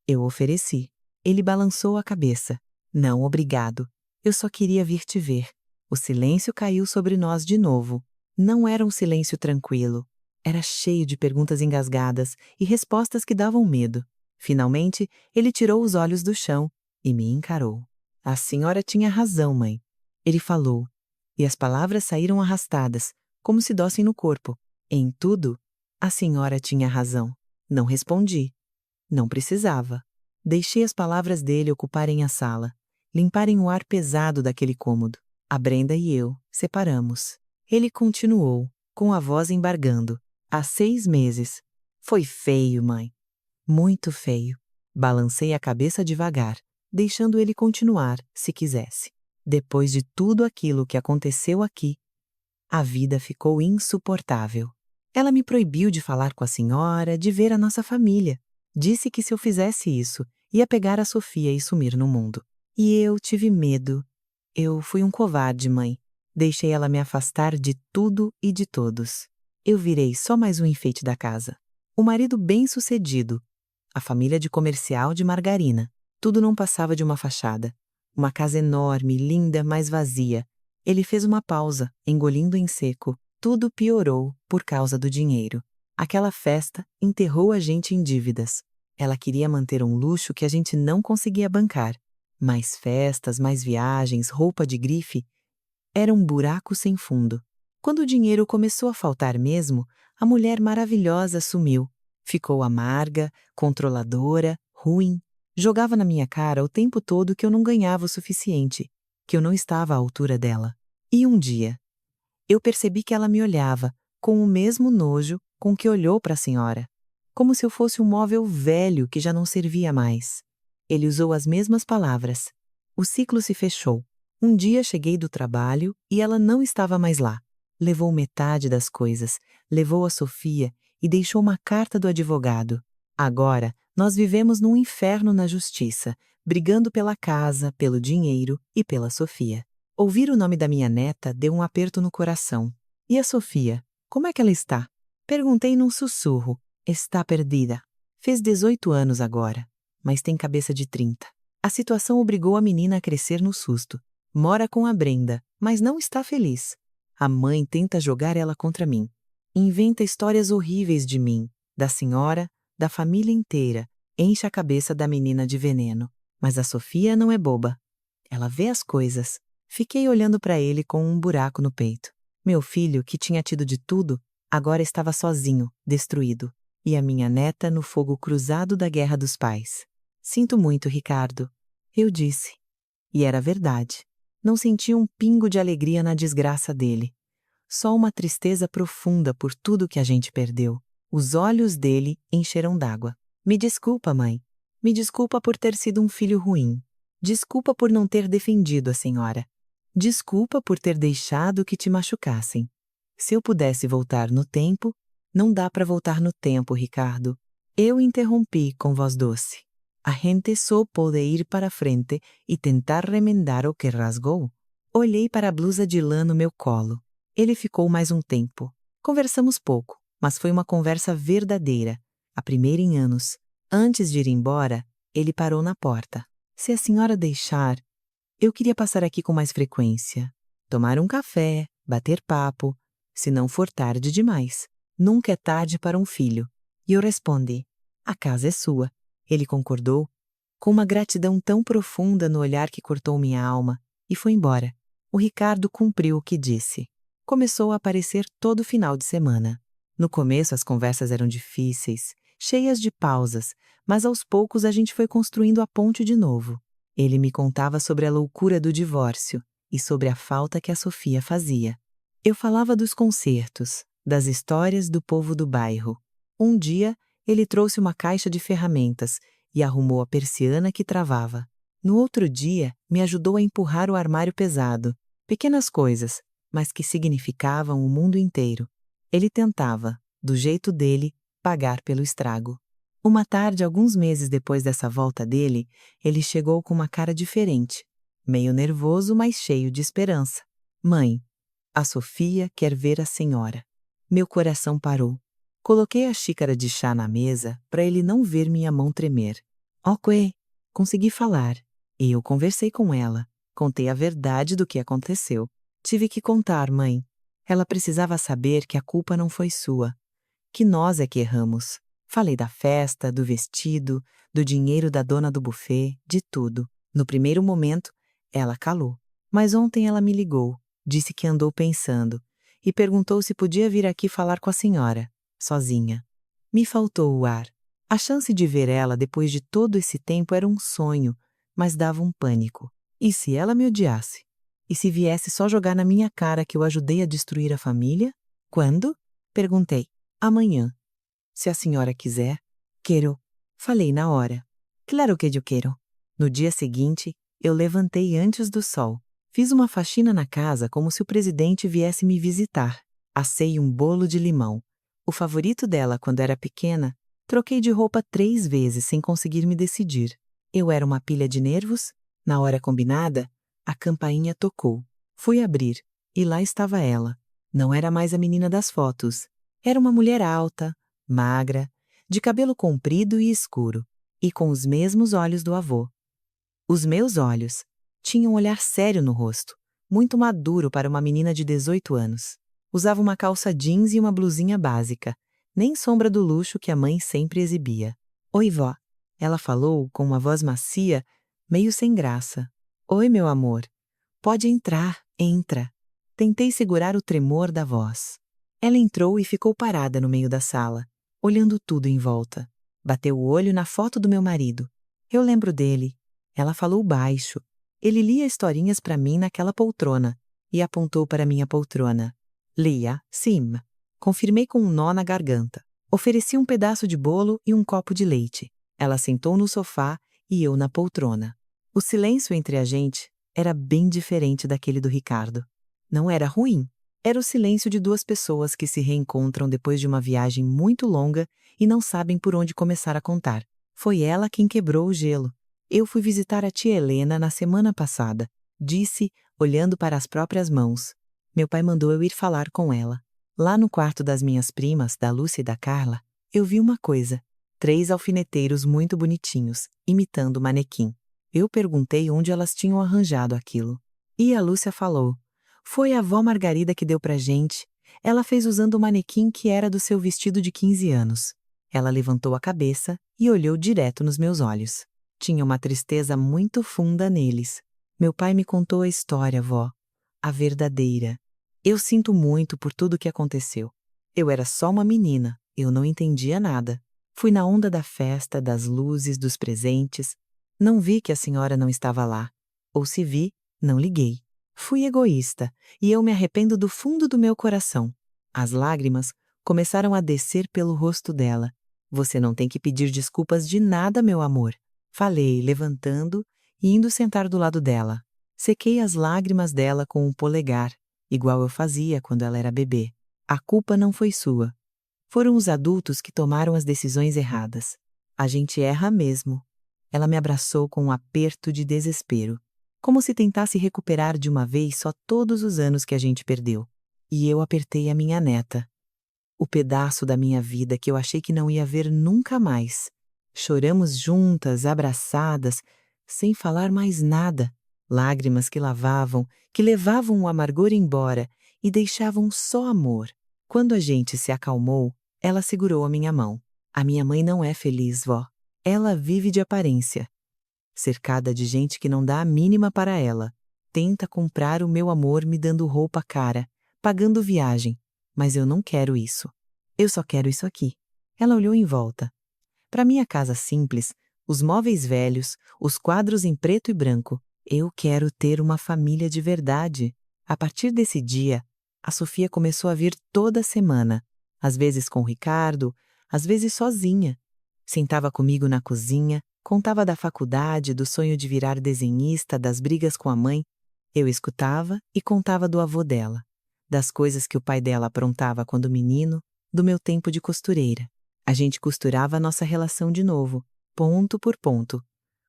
Eu ofereci. Ele balançou a cabeça. "Não, obrigado. Eu só queria vir te ver." O silêncio caiu sobre nós de novo. Não era um silêncio tranquilo. Era cheio de perguntas engasgadas e respostas que davam medo. Finalmente, ele tirou os olhos do chão e me encarou. "A senhora tinha razão, mãe." Ele falou, e as palavras saíram arrastadas, como se dossem no corpo. "Em tudo, a senhora tinha razão." Não respondi. Não precisava. Deixei as palavras dele ocuparem a sala, limparem o ar pesado daquele cômodo. A Brenda e eu separamos. Ele continuou, com a voz embargando. "Há 6 meses. Foi feio, mãe. Muito feio." Balancei a cabeça devagar, deixando ele continuar, se quisesse. "Depois de tudo aquilo que aconteceu aqui, a vida ficou insuportável. Ela me proibiu de falar com a senhora, de ver a nossa família. Disse que se eu fizesse isso, ia pegar a Sofia e sumir no mundo. E eu tive medo. Eu fui um covarde, mãe. Deixei ela me afastar de tudo e de todos. Eu virei só mais um enfeite da casa. O marido bem-sucedido. A família de comercial de margarina. Tudo não passava de uma fachada. Uma casa enorme, linda, mas vazia. Ele fez uma pausa, engolindo em seco. Tudo piorou por causa do dinheiro. Aquela festa enterrou a gente em dívidas. Ela queria manter um luxo que a gente não conseguia bancar. Mais festas, mais viagens, roupa de grife. Era um buraco sem fundo. Quando o dinheiro começou a faltar mesmo, a mulher maravilhosa sumiu. Ficou amarga, controladora, ruim. Jogava na minha cara o tempo todo que eu não ganhava o suficiente, que eu não estava à altura dela. E um dia, eu percebi que ela me olhava, com o mesmo nojo com que olhou para a senhora, como se eu fosse um móvel velho que já não servia mais. Ele usou as mesmas palavras. O ciclo se fechou. Um dia cheguei do trabalho e ela não estava mais lá. Levou metade das coisas, levou a Sofia e deixou uma carta do advogado. Agora, nós vivemos num inferno na justiça, brigando pela casa, pelo dinheiro e pela Sofia. Ouvir o nome da minha neta deu um aperto no coração. "E a Sofia? Como é que ela está?" Perguntei num sussurro. "Está perdida. Fez 18 anos agora, mas tem cabeça de 30. A situação obrigou a menina a crescer no susto. Mora com a Brenda, mas não está feliz. A mãe tenta jogar ela contra mim. Inventa histórias horríveis de mim, da senhora, da família inteira. Enche a cabeça da menina de veneno. Mas a Sofia não é boba. Ela vê as coisas." Fiquei olhando para ele com um buraco no peito. Meu filho, que tinha tido de tudo, agora estava sozinho, destruído. E a minha neta no fogo cruzado da guerra dos pais. "Sinto muito, Ricardo." Eu disse. E era verdade. Não senti um pingo de alegria na desgraça dele. Só uma tristeza profunda por tudo que a gente perdeu. Os olhos dele encheram d'água. "Me desculpa, mãe. Me desculpa por ter sido um filho ruim. Desculpa por não ter defendido a senhora. Desculpa por ter deixado que te machucassem. Se eu pudesse voltar no tempo..." "Não dá para voltar no tempo, Ricardo." Eu interrompi com voz doce. "A gente só pode ir para frente e tentar remendar o que rasgou." Olhei para a blusa de lã no meu colo. Ele ficou mais um tempo. Conversamos pouco, Mas foi uma conversa verdadeira, a primeira em anos. Antes de ir embora, ele parou na porta. Se a senhora deixar, eu queria passar aqui com mais frequência. Tomar um café, bater papo, se não for tarde demais. Nunca é tarde para um filho. E eu respondi: a casa é sua. Ele concordou, com uma gratidão tão profunda no olhar que cortou minha alma, e foi embora. O Ricardo cumpriu o que disse. Começou a aparecer todo final de semana. No começo as conversas eram difíceis, cheias de pausas, mas aos poucos a gente foi construindo a ponte de novo. Ele me contava sobre a loucura do divórcio e sobre a falta que a Sofia fazia. Eu falava dos concertos, das histórias do povo do bairro. Um dia, ele trouxe uma caixa de ferramentas e arrumou a persiana que travava. No outro dia, me ajudou a empurrar o armário pesado. Pequenas coisas, mas que significavam o mundo inteiro. Ele tentava, do jeito dele, pagar pelo estrago. Uma tarde, alguns meses depois dessa volta dele, ele chegou com uma cara diferente. Meio nervoso, mas cheio de esperança. Mãe, a Sofia quer ver a senhora. Meu coração parou. Coloquei a xícara de chá na mesa para ele não ver minha mão tremer. Ok, consegui falar. E eu conversei com ela. Contei a verdade do que aconteceu. Tive que contar, mãe. Ela precisava saber que a culpa não foi sua. Que nós é que erramos. Falei da festa, do vestido, do dinheiro da dona do buffet, de tudo. No primeiro momento, ela calou. Mas ontem ela me ligou, disse que andou pensando e perguntou se podia vir aqui falar com a senhora, sozinha. Me faltou o ar. A chance de ver ela depois de todo esse tempo era um sonho, mas dava um pânico. E se ela me odiasse? E se viesse só jogar na minha cara que eu ajudei a destruir a família? Quando? Perguntei. Amanhã. Se a senhora quiser. Quero. Falei na hora. Claro que eu quero. No dia seguinte, eu levantei antes do sol. Fiz uma faxina na casa como se o presidente viesse me visitar. Assei um bolo de limão. O favorito dela quando era pequena. Troquei de roupa 3 vezes sem conseguir me decidir. Eu era uma pilha de nervos. Na hora combinada, a campainha tocou. Fui abrir, e lá estava ela. Não era mais a menina das fotos. Era uma mulher alta, magra, de cabelo comprido e escuro, e com os mesmos olhos do avô. Os meus olhos tinham um olhar sério no rosto, muito maduro para uma menina de 18 anos. Usava uma calça jeans e uma blusinha básica, nem sombra do luxo que a mãe sempre exibia. Oi, vó. Ela falou com uma voz macia, meio sem graça. Oi, meu amor. Pode entrar, entra. Tentei segurar o tremor da voz. Ela entrou e ficou parada no meio da sala, olhando tudo em volta. Bateu o olho na foto do meu marido. Eu lembro dele. Ela falou baixo. Ele lia historinhas para mim naquela poltrona e apontou para minha poltrona. Lia, sim. Confirmei com um nó na garganta. Ofereci um pedaço de bolo e um copo de leite. Ela sentou no sofá e eu na poltrona. O silêncio entre a gente era bem diferente daquele do Ricardo. Não era ruim. Era o silêncio de 2 pessoas que se reencontram depois de uma viagem muito longa e não sabem por onde começar a contar. Foi ela quem quebrou o gelo. Eu fui visitar a tia Helena na semana passada, disse, olhando para as próprias mãos. Meu pai mandou eu ir falar com ela. Lá no quarto das minhas primas, da Lúcia e da Carla, eu vi uma coisa. 3 alfineteiros muito bonitinhos, imitando o manequim. Eu perguntei onde elas tinham arranjado aquilo. E a Lúcia falou. Foi a avó Margarida que deu pra gente. Ela fez usando o manequim que era do seu vestido de 15 anos. Ela levantou a cabeça e olhou direto nos meus olhos. Tinha uma tristeza muito funda neles. Meu pai me contou a história, vó. A verdadeira. Eu sinto muito por tudo que aconteceu. Eu era só uma menina, eu não entendia nada. Fui na onda da festa, das luzes, dos presentes. Não vi que a senhora não estava lá. Ou se vi, não liguei. Fui egoísta, e eu me arrependo do fundo do meu coração. As lágrimas começaram a descer pelo rosto dela. Você não tem que pedir desculpas de nada, meu amor. Falei, levantando e indo sentar do lado dela. Sequei as lágrimas dela com um polegar, igual eu fazia quando ela era bebê. A culpa não foi sua. Foram os adultos que tomaram as decisões erradas. A gente erra mesmo. Ela me abraçou com um aperto de desespero, como se tentasse recuperar de uma vez só todos os anos que a gente perdeu. E eu apertei a minha neta. o pedaço da minha vida que eu achei que não ia ver nunca mais. Choramos juntas, abraçadas, sem falar mais nada. Lágrimas que lavavam, que levavam o amargor embora e deixavam só amor. Quando a gente se acalmou, ela segurou a minha mão. A minha mãe não é feliz, vó. Ela vive de aparência. Cercada de gente que não dá a mínima para ela. Tenta comprar o meu amor me dando roupa cara, pagando viagem. Mas eu não quero isso. Eu só quero isso aqui. Ela olhou em volta. Para minha casa simples, os móveis velhos, os quadros em preto e branco, eu quero ter uma família de verdade. A partir desse dia, a Sofia começou a vir toda semana, às vezes com o Ricardo, às vezes sozinha. Sentava comigo na cozinha, contava da faculdade, do sonho de virar desenhista, das brigas com a mãe. Eu escutava e contava do avô dela, das coisas que o pai dela aprontava quando menino, do meu tempo de costureira. A gente costurava a nossa relação de novo, ponto por ponto,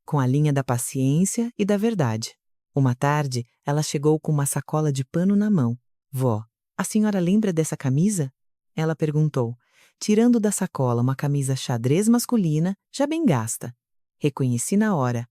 com a linha da paciência e da verdade. Uma tarde, ela chegou com uma sacola de pano na mão. Vó, a senhora lembra dessa camisa? Ela perguntou, tirando da sacola uma camisa xadrez masculina, já bem gasta. Reconheci na hora.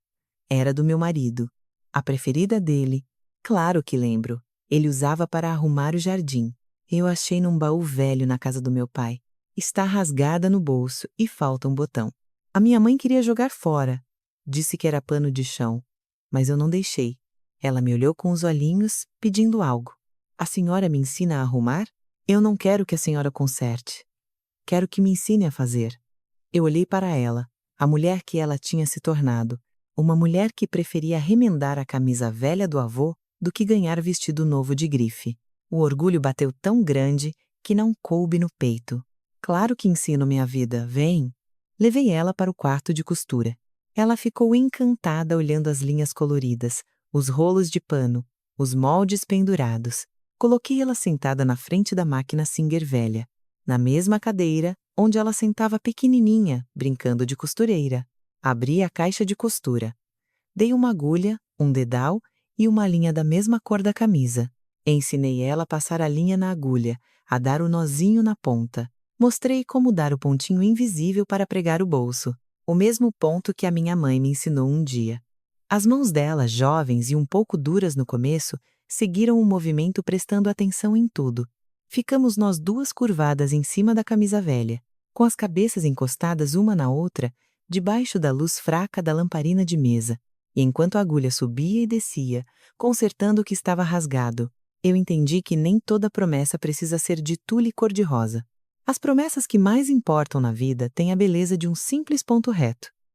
Era do meu marido. A preferida dele. Claro que lembro. Ele usava para arrumar o jardim. Eu achei num baú velho na casa do meu pai. Está rasgada no bolso e falta um botão. A minha mãe queria jogar fora. Disse que era pano de chão. Mas eu não deixei. Ela me olhou com os olhinhos, pedindo algo. A senhora me ensina a arrumar? Eu não quero que a senhora conserte. Quero que me ensine a fazer. Eu olhei para ela, a mulher que ela tinha se tornado. Uma mulher que preferia remendar a camisa velha do avô do que ganhar vestido novo de grife. O orgulho bateu tão grande que não coube no peito. Claro que ensino minha vida, vem. Levei ela para o quarto de costura. Ela ficou encantada olhando as linhas coloridas, os rolos de pano, os moldes pendurados. Coloquei ela sentada na frente da máquina Singer velha, na mesma cadeira onde ela sentava pequenininha, brincando de costureira. Abri a caixa de costura. Dei uma agulha, um dedal e uma linha da mesma cor da camisa. Ensinei ela a passar a linha na agulha, a dar o nozinho na ponta. Mostrei como dar o pontinho invisível para pregar o bolso, o mesmo ponto que a minha mãe me ensinou um dia. As mãos dela, jovens e um pouco duras no começo, seguiram o movimento prestando atenção em tudo. Ficamos nós duas curvadas em cima da camisa velha, com as cabeças encostadas uma na outra, debaixo da luz fraca da lamparina de mesa. E enquanto a agulha subia e descia, consertando o que estava rasgado, eu entendi que nem toda promessa precisa ser de tule cor-de-rosa. As promessas que mais importam na vida têm a beleza de um simples ponto reto.